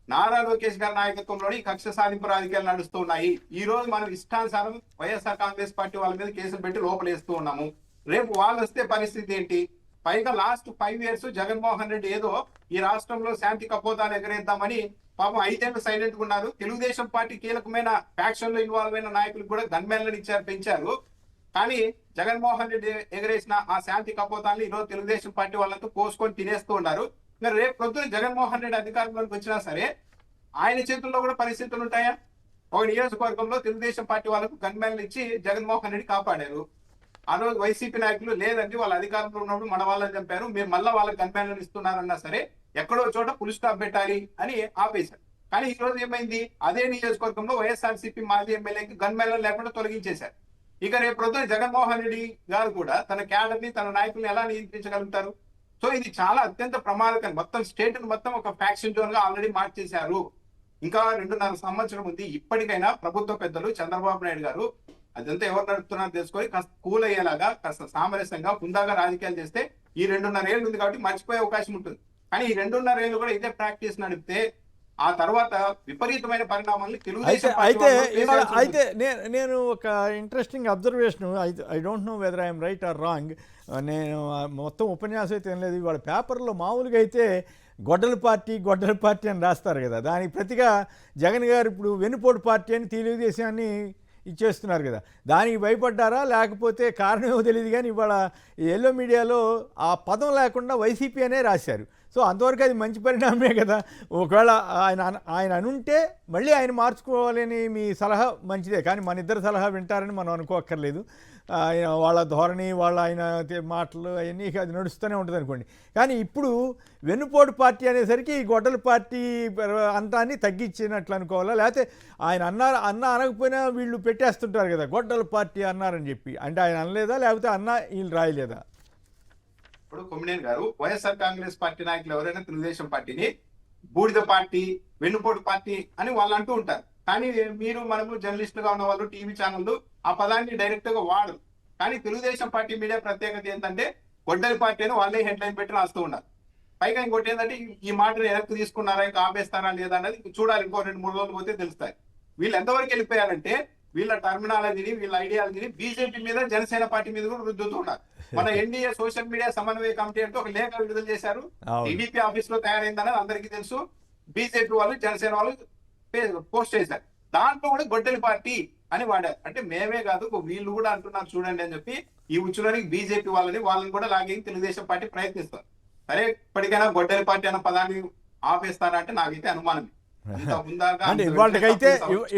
నారా లోకేష్ గారి నాయకత్వంలోని కక్ష సాధింపు రాజకీయాలు నడుస్తున్నాయి. ఈ రోజు మనం ఇష్టానుసారం వైఎస్ఆర్ కాంగ్రెస్ పార్టీ వాళ్ళ మీద కేసులు పెట్టి లోపలేస్తూ ఉన్నాము. రేపు వాళ్ళు వస్తే పరిస్థితి ఏంటి? పైగా లాస్ట్ 5 years జగన్మోహన్ రెడ్డి ఏదో ఈ రాష్ట్రంలో శాంతి కపోతాలు ఎగరేద్దామని పాపం 5 ఏళ్ళు సైలెంట్ గా ఉన్నారు. తెలుగుదేశం పార్టీ కీలకమైన ఫ్యాక్షన్ లో ఇన్వాల్వ్ అయిన నాయకులకు కూడా గన్మెన్లను ఇచ్చారు, పెంచారు. కానీ జగన్మోహన్ రెడ్డి ఎగరేసిన ఆ శాంతి కపోతాన్ని ఈ రోజు తెలుగుదేశం పార్టీ వాళ్ళంతా కోసుకొని తినేస్తూ ఉన్నారు. మరి రేపు పొద్దున జగన్మోహన్ రెడ్డి అధికారంలోకి వచ్చినా సరే ఆయన చేతుల్లో కూడా పరిస్థితులు ఉంటాయా? ఒక నియోజకవర్గంలో తెలుగుదేశం పార్టీ వాళ్ళకు గన్మెన్లు ఇచ్చి జగన్మోహన్ రెడ్డి కాపాడారు. ఆ రోజు వైసీపీ నాయకులు లేదండి వాళ్ళ అధికారంలో ఉన్నప్పుడు మన వాళ్ళని చంపారు, మేము మళ్ళా వాళ్ళకి గన్మెన్లను ఇస్తున్నారన్నా సరే ఎక్కడో చోట ఫుల్ స్టాప్ పెట్టాలి అని ఆపేశారు. కానీ ఈ రోజు ఏమైంది? అదే నియోజకవర్గంలో వైఎస్ఆర్సీపీ మాజీ ఎమ్మెల్యేకి గన్మెన్లను లేకుండా తొలగించేశారు. ఇక రేపు ప్రొద్దున జగన్మోహన్ రెడ్డి గారు కూడా తన క్యాడర్ ని, తన నాయకుల్ని ఎలా నియంత్రించగలుగుతారు? సో ఇది చాలా అత్యంత ప్రమాదకరం. మొత్తం స్టేట్ మొత్తం ఒక ఫ్యాక్షన్ జోన్ గా ఆల్రెడీ మార్చేశారు. ఇంకా 2.5 సంవత్సరం ఉంది. ఇప్పటికైనా ప్రభుత్వ పెద్దలు చంద్రబాబు నాయుడు గారు అదంతా ఎవరు నడుపుతున్నారో తెలుసుకొని కాస్త కూల్ అయ్యేలాగా, కాస్త సామరస్యంగా, హుందాగా రాజకీయాలు చేస్తే ఈ 2.5 ఏళ్ళు ఉంది కాబట్టి మర్చిపోయే అవకాశం ఉంటుంది. కానీ ఈ 2.5 ఏళ్ళు కూడా ఇదే ప్రాక్టీస్ నడిపితే ఆ తర్వాత విపరీతమైన పరిణామాలు తెలుగుదేశం అయితే నేను ఒక interesting observation, I don't know whether I'm right are wrong. నేను మొత్తం ఉపన్యాసం అయితే ఏం లేదు. ఇవాళ పేపర్లో మామూలుగా అయితే గొడ్డల పార్టీ అని రాస్తారు కదా, దానికి ప్రతిగా జగన్ గారు ఇప్పుడు వెన్నుపోటు పార్టీ అని తెలుగుదేశాన్ని ఇచ్చేస్తున్నారు కదా. దానికి భయపడ్డారా లేకపోతే కారణమేమో తెలియదు, కానీ ఇవాళ ఎల్లో మీడియాలో ఆ పదం లేకుండా వైసీపీ అనే రాశారు. సో అంతవరకు అది మంచి పరిణామమే కదా. ఒకవేళ ఆయన అనుంటే మళ్ళీ ఆయన మార్చుకోవాలని మీ సలహా మంచిదే, కానీ మన ఇద్దరు సలహా వింటారని మనం అనుకోక్కర్లేదు. ఆయన వాళ్ళ ధోరణి, ఆయన మాటలు అవన్నీ అది నడుస్తూనే ఉంటుంది అనుకోండి. కానీ ఇప్పుడు వెన్నుపోటు పార్టీ అనేసరికి ఈ గొడ్డల పార్టీ అంతాన్ని తగ్గించినట్లు అనుకోవాలా, లేకపోతే ఆయన అనకపోయినా వీళ్ళు పెట్టేస్తుంటారు కదా గొడ్డల పార్టీ అన్నారని చెప్పి, అంటే ఆయన అనలేదా లేకపోతే వీళ్ళు రాయలేదా? ఇప్పుడు కొమ్మినేని గారు, వైఎస్ఆర్ కాంగ్రెస్ పార్టీ నాయకులు ఎవరైనా తెలుగుదేశం పార్టీని బూడిద పార్టీ, వెన్నుపోటు పార్టీ అని వాళ్ళు అంటూ ఉంటారు. కానీ మనము జర్నలిస్టులుగా ఉన్న వాళ్ళు, టీవీ ఛానళ్ళు ఆ పదాన్ని డైరెక్ట్ గా వాడరు. కానీ తెలుగుదేశం పార్టీ మీడియా ప్రత్యేకత ఏంటంటే గొడ్డలి పార్టీ అని వాళ్ళే హెడ్లైన్ పెట్టి రాస్తూ ఉన్నారు. పైగా ఇంకోటి ఏంటంటే ఈ మాటను వెనక్కి తీసుకున్నారా, ఇంకా ఆపేస్తారా లేదా అన్నది చూడాలి. ఇంకో 2-3 రోజులు పోతే తెలుస్తాయి. వీళ్ళు ఎంతవరకు వెళ్ళిపోయారంటే వీళ్ళ టర్మినాలజీని, వీళ్ళ ఐడియాలజీని బీజేపీ మీద, జనసేన పార్టీ మీద కూడా రుద్దుతున్నారు. మన ఎన్డీఏ సోషల్ మీడియా సమన్వయ కమిటీ అంటే ఒక లేఖ విడుదల చేశారు. టీడీపీ ఆఫీస్ లో తయారైందన్నది అందరికీ తెలుసు. బీజేపీ వాళ్ళు, జనసేన వాళ్ళు పోస్ట్ చేశారు. దాంట్లో కూడా గొడ్డలి పార్టీ అని వాడారు. అంటే మేమే కాదు వీళ్ళు కూడా అంటున్నారు చూడండి అని చెప్పి ఈ ఉచ్చులోని బీజేపీ వాళ్ళని కూడా లాగే తెలుగుదేశం పార్టీ ప్రయత్నిస్తారు. సరే, ఇప్పటికైనా గొడ్డలి పార్టీ అన్న పదాన్ని ఆపేస్తారా అంటే నాకైతే అనుమానమే. అంటే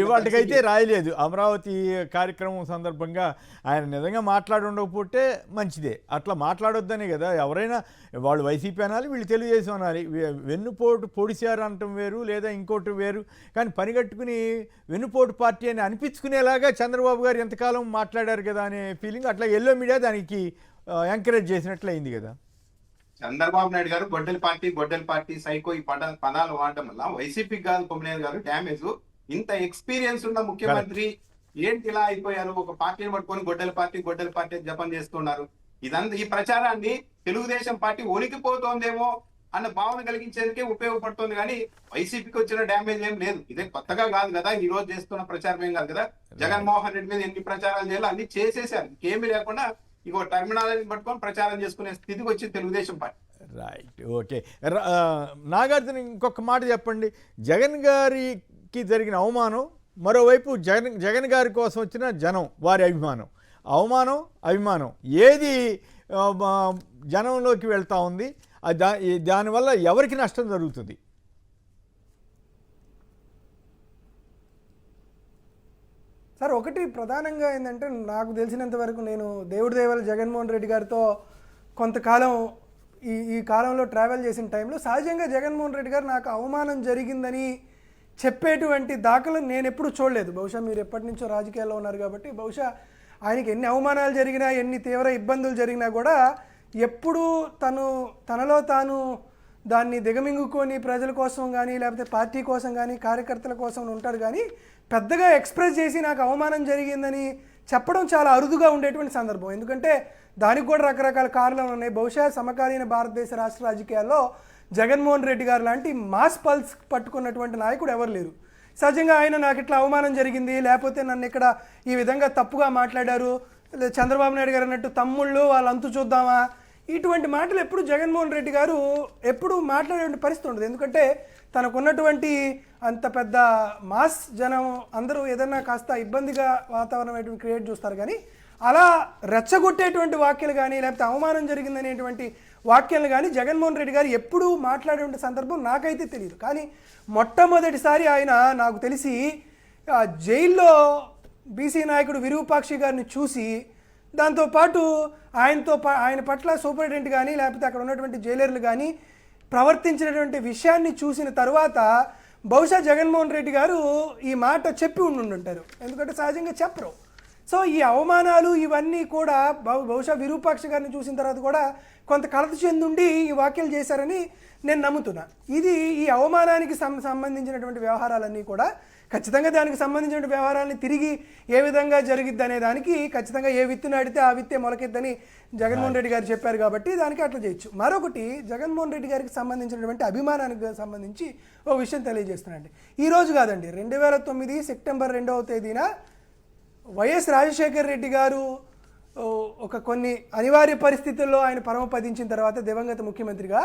ఇవాళకైతే రాయలేదు. అమరావతి కార్యక్రమం సందర్భంగా ఆయన నిజంగా మాట్లాడి ఉండకపోతే మంచిదే. అట్లా మాట్లాడొద్దనే కదా ఎవరైనా, వాళ్ళు వైసీపీ అనాలి, వీళ్ళు తెలుగుదేశం అనాలి. వెన్నుపోటు పొడిశారు అనటం వేరు, లేదా ఇంకోటి వేరు. కానీ పనిగట్టుకుని వెన్నుపోటు పార్టీ అని అనిపించుకునేలాగా చంద్రబాబు గారు ఎంతకాలం మాట్లాడారు కదా అనే ఫీలింగ్, అట్లా ఎల్లో మీడియా దానికి ఎంకరేజ్ చేసినట్లయింది కదా. చంద్రబాబు నాయుడు గారు గొడ్డలి పార్టీ సైకో ఈ పదాలు వాడటం వల్ల వైసీపీకి కాదు కొమ్మినేని గారు డ్యామేజ్. ఇంత ఎక్స్పీరియన్స్ ఉన్న ముఖ్యమంత్రి ఏంటి ఇలా అయిపోయారు? ఒక పార్టీని పట్టుకొని గొడ్డలి పార్టీ జపం చేస్తున్నారు. ఇదంతా ఈ ప్రచారాన్ని తెలుగుదేశం పార్టీ ఒలికిపోతోందేమో అన్న భావన కలిగించేందుకే ఉపయోగపడుతుంది. కానీ వైసీపీకి వచ్చిన డ్యామేజ్ ఏం లేదు. ఇదే కొత్తగా కాదు కదా, ఈ రోజు చేస్తున్న ప్రచారం ఏం కాదు కదా. జగన్మోహన్ రెడ్డి మీద ఎన్ని ప్రచారాలు చేయాలో అన్ని చేసేసారు. ఇంకేమీ లేకుండా ఇగో టర్మినాలజీని పట్టుకొని ప్రచారం చేసుకునే స్థితికి వచ్చింది Telugu Desam party. Right, okay. Nagarjuna, ఇంకొక మాట చెప్పండి. జగన్ గారికి జరిగిన అవమానం, మరోవైపు జగన్ గారి కోసం వచ్చిన జనం, వారి అభిమానం ఏది జనంలోకి వెళ్తూ ఉంది? దానివల్ల ఎవరికి నష్టం జరుగుతుంది? సార్, ఒకటి ప్రధానంగా ఏంటంటే నాకు తెలిసినంత వరకు నేను దేవుడి దేవాల జగన్మోహన్ రెడ్డి గారితో కొంతకాలం ఈ కాలంలో ట్రావెల్ చేసిన టైంలో సహజంగా జగన్మోహన్ రెడ్డి గారు నాకు అవమానం జరిగిందని చెప్పేటువంటి దాఖలు నేను ఎప్పుడూ చూడలేదు. బహుశా మీరు ఎప్పటి నుంచో రాజకీయాల్లో ఉన్నారు కాబట్టి బహుశా ఆయనకి ఎన్ని అవమానాలు జరిగినా, ఎన్ని తీవ్ర ఇబ్బందులు జరిగినా కూడా ఎప్పుడూ తనలో తాను దాన్ని దిగమింగుకొని ప్రజల కోసం కానీ, లేకపోతే పార్టీ కోసం కానీ, కార్యకర్తల కోసం ఉంటాడు కానీ పెద్దగా ఎక్స్ప్రెస్ చేసి నాకు అవమానం జరిగిందని చెప్పడం చాలా అరుదుగా ఉండేటువంటి సందర్భం. ఎందుకంటే దానికి కూడా రకరకాల కారణాలు ఉన్నాయి. బహుశా సమకాలీన భారతదేశ రాష్ట్ర రాజకీయాల్లో జగన్మోహన్ రెడ్డి గారు లాంటి మాస్ పల్స్ పట్టుకున్నటువంటి నాయకుడు ఎవరు లేరు. సహజంగా ఆయన నాకు ఇట్లా అవమానం జరిగింది, లేకపోతే నన్ను ఇక్కడ ఈ విధంగా తప్పుగా మాట్లాడారు, చంద్రబాబు నాయుడు గారు అన్నట్టు తమ్ముళ్ళు వాళ్ళ అంతు చూద్దామా, ఇటువంటి మాటలు ఎప్పుడు జగన్మోహన్ రెడ్డి గారు ఎప్పుడు మాట్లాడే పరిస్థితి ఉండదు. ఎందుకంటే తనకున్నటువంటి అంత పెద్ద మాస్ జనం అందరూ ఏదన్నా కాస్త ఇబ్బందిగా వాతావరణం క్రియేట్ చూస్తారు, కానీ అలా రెచ్చగొట్టేటువంటి వాక్యాలు కానీ, లేకపోతే అవమానం జరిగిందనేటువంటి వాక్యాలు కానీ జగన్మోహన్ రెడ్డి గారు ఎప్పుడూ మాట్లాడే సందర్భం నాకైతే తెలియదు. కానీ మొట్టమొదటిసారి ఆయన నాకు తెలిసి జైల్లో బీసీ నాయకుడు విరూపాక్షి గారిని చూసి, దాంతోపాటు ఆయన పట్ల సూపరింటెండెంట్ కానీ, లేకపోతే అక్కడ ఉన్నటువంటి జైలర్లు కానీ ప్రవర్తించినటువంటి విషయాన్ని చూసిన తర్వాత బహుశా జగన్మోహన్ రెడ్డి గారు ఈ మాట చెప్పి ఉండుంటారు. ఎందుకంటే సహజంగా చెప్పరు. సో ఈ అవమానాలు ఇవన్నీ కూడా బహుశా విరూపాక్ష గారిని చూసిన తర్వాత కూడా కొంత కలత చెందుండి ఈ వ్యాఖ్యలు చేశారని నేను నమ్ముతున్నా. ఇది ఈ అవమానానికి సంబంధించినటువంటి వ్యవహారాలన్నీ కూడా ఖచ్చితంగా దానికి సంబంధించిన వ్యవహారాలని తిరిగి ఏ విధంగా జరిగిద్ది అనే దానికి ఖచ్చితంగా ఏ విత్తు నాటితే ఆ విత్తే మొలకెద్దని జగన్మోహన్ రెడ్డి గారు చెప్పారు కాబట్టి దానికి అట్లా చేయొచ్చు. మరొకటి జగన్మోహన్ రెడ్డి గారికి సంబంధించినటువంటి అభిమానానికి సంబంధించి ఓ విషయం తెలియజేస్తున్నానండి. ఈరోజు కాదండి, 2009 సెప్టెంబర్ 2వ తేదీన వైఎస్ రాజశేఖర్ రెడ్డి గారు ఒక కొన్ని అనివార్య పరిస్థితుల్లో ఆయన పరమపదించిన తర్వాత దివంగత ముఖ్యమంత్రిగా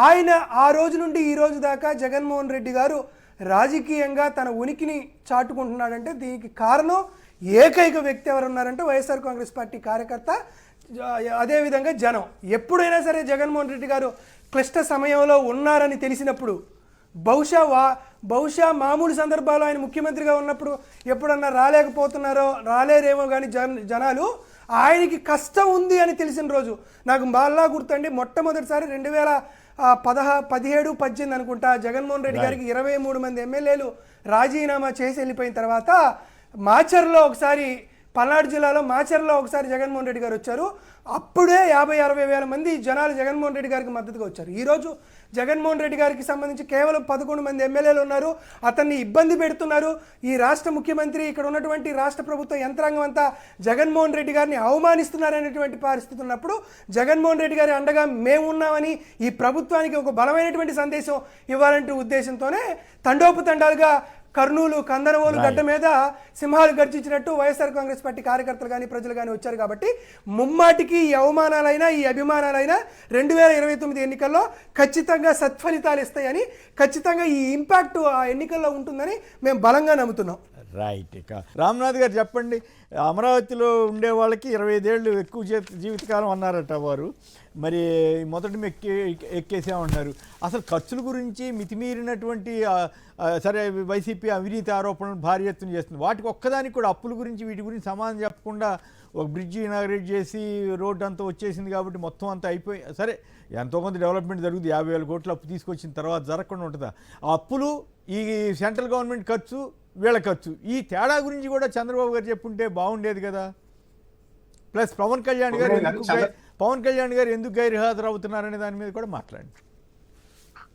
ఆయన ఆ రోజు నుండి ఈ రోజు దాకా జగన్మోహన్ రెడ్డి గారు రాజకీయంగా తన ఉనికిని చాటుకుంటున్నాడంటే దీనికి కారణం ఏకైక వ్యక్తి ఎవరు ఉన్నారంటే వైఎస్ఆర్ కాంగ్రెస్ పార్టీ కార్యకర్త, అదేవిధంగా జనం. ఎప్పుడైనా సరే జగన్మోహన్ రెడ్డి గారు క్లిష్ట సమయంలో ఉన్నారని తెలిసినప్పుడు బహుశా మామూలు సందర్భాల్లో ఆయన ముఖ్యమంత్రిగా ఉన్నప్పుడు ఎప్పుడన్నా రాలేరేమో కానీ జనాలు ఆయనకి కష్టం ఉంది అని తెలిసిన రోజు నాకు బాగా గుర్తండి. మొట్టమొదటిసారి 2017-18 అనుకుంటా జగన్మోహన్ రెడ్డి గారికి 23 మంది ఎమ్మెల్యేలు రాజీనామా చేసి వెళ్ళిపోయిన తర్వాత మాచర్లో ఒకసారి, పల్నాడు జిల్లాలో మాచర్లో ఒకసారి జగన్మోహన్ రెడ్డి గారు వచ్చారు. అప్పుడే 50-60 వేల మంది జనాలు జగన్మోహన్ రెడ్డి గారికి మద్దతుగా వచ్చారు. ఈరోజు జగన్మోహన్ రెడ్డి గారికి సంబంధించి కేవలం 11 మంది ఎమ్మెల్యేలు ఉన్నారు. అతన్ని ఇబ్బంది పెడుతున్నారు. ఈ రాష్ట్ర ముఖ్యమంత్రి, ఇక్కడ ఉన్నటువంటి రాష్ట్ర ప్రభుత్వ యంత్రాంగం అంతా జగన్మోహన్ రెడ్డి గారిని అవమానిస్తున్నారనేటువంటి పరిస్థితి ఉన్నప్పుడు జగన్మోహన్ రెడ్డి గారి అండగా మేము ఉన్నామని ఈ ప్రభుత్వానికి ఒక బలమైనటువంటి సందేశం ఇవ్వాలంటే ఉద్దేశంతోనే తండోపతండాలుగా కర్నూలు కందనవోలు గడ్డ మీద సింహాలు గర్జించినట్టు వైఎస్ఆర్ కాంగ్రెస్ పార్టీ కార్యకర్తలు కానీ ప్రజలు కానీ వచ్చారు. కాబట్టి ముమ్మాటికి ఈ అవమానాలైనా ఈ అభిమానాలైనా 2029 ఎన్నికల్లో ఖచ్చితంగా సత్ఫలితాలు ఇస్తాయని, ఖచ్చితంగా ఈ ఇంపాక్ట్ ఆ ఎన్నికల్లో ఉంటుందని మేము బలంగా నమ్ముతున్నాం. రైట్. ఇక రామ్నాథ్ గారు చెప్పండి, అమరావతిలో ఉండే వాళ్ళకి 25 ఏళ్ళు ఎక్కువ జీవితకాలం అన్నారట వారు, మరి మొదటి ఎక్కేసామన్నారు. అసలు ఖర్చుల గురించి మితిమీరినటువంటి సరే వైసీపీ అవినీతి ఆరోపణలు భారీ ఎత్తున చేస్తుంది, వాటికి ఒక్కదానికి కూడా అప్పుల గురించి వీటి గురించి సమాధానం చెప్పకుండా ఒక బ్రిడ్జి ఇనాగ్రేట్ చేసి రోడ్డు అంతా వచ్చేసింది కాబట్టి మొత్తం అంతా అయిపోయి, సరే ఎంతోమంది డెవలప్మెంట్ జరుగుతుంది, 50,000 కోట్ల అప్పు తీసుకొచ్చిన తర్వాత జరగకుండా ఉంటుందా? ఆ అప్పులు, ఈ సెంట్రల్ గవర్నమెంట్ ఖర్చు, వీళ్ళ ఖర్చు, ఈ తేడా గురించి కూడా చంద్రబాబు గారు చెప్పుంటే బాగుండేది కదా. ప్లస్ పవన్ కళ్యాణ్ గారు ఎందుకు గైర్హాజరు అవుతున్నారనే దాని మీద కూడా మాట్లాడండి.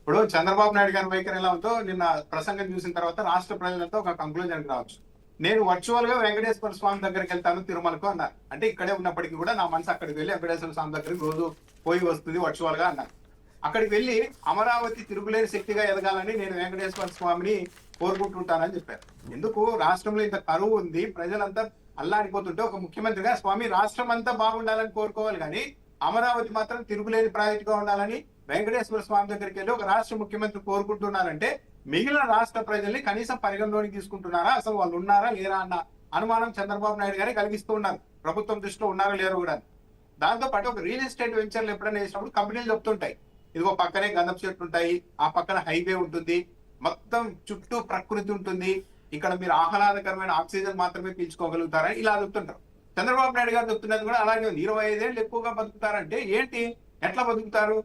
ఇప్పుడు చంద్రబాబు నాయుడు గారి వైఖరి ఎలా ఉందో నిన్న ప్రసంగం చూసిన తర్వాత రాష్ట్ర ప్రజలంతా ఒక కంక్లూజన్ రావచ్చు. నేను వర్చువల్ గా వెంకటేశ్వర స్వామి దగ్గరికి వెళ్తాను తిరుమలకు అన్నారు. అంటే ఇక్కడే ఉన్నప్పటికీ కూడా నా మనసు అక్కడికి వెళ్ళి వెంకటేశ్వర స్వామి దగ్గరికి రోజు పోయి వస్తుంది వర్చువల్ గా అన్నారు. అక్కడికి వెళ్ళి అమరావతి తిరుగులేని శక్తిగా ఎదగాలని నేను వెంకటేశ్వర స్వామిని కోరుకుంటుంటానని చెప్పారు. ఎందుకు? రాష్ట్రంలో ఇంత కరువు ఉంది, ప్రజలంతా అల్లాడిపోతుంటే ఒక ముఖ్యమంత్రిగా స్వామి రాష్ట్రం అంతా బాగుండాలని కోరుకోవాలి, కానీ అమరావతి మాత్రం తిరుగులేని ప్రాజెక్ట్ గా ఉండాలని వెంకటేశ్వర స్వామి దగ్గరికి వెళ్ళి ఒక రాష్ట్ర ముఖ్యమంత్రి కోరుకుంటున్నారంటే మిగిలిన రాష్ట్ర ప్రజల్ని కనీసం పరిగణలోకి తీసుకుంటున్నారా, అసలు వాళ్ళు ఉన్నారా లేరా అన్న అనుమానం చంద్రబాబు నాయుడు గారే కలిగిస్తూ ఉన్నారు. ప్రభుత్వం దృష్టిలో ఉన్నారా లేరు కూడా. దాంతో పాటు ఒక రియల్ ఎస్టేట్ వెంచర్లు ఎప్పుడైనా చేసినప్పుడు కంపెనీలు చెప్తుంటాయి, ఇదిగో పక్కనే గంధపు చెట్లు ఉంటాయి, ఆ పక్కన హైవే ఉంటుంది, మొత్తం చుట్టూ ప్రకృతి ఉంటుంది, ఇక్కడ మీరు ఆహ్లాదకరమైన ఆక్సిజన్ మాత్రమే పీల్చుకోగలుగుతారని ఇలా చెప్తుంటారు. చంద్రబాబు నాయుడు గారు చెప్తున్నది కూడా అలాగే ఉంది. 25 ఏళ్ళు ఎక్కువగా బతుకుతారంటే ఏంటి? ఎట్లా బతుకుతారు?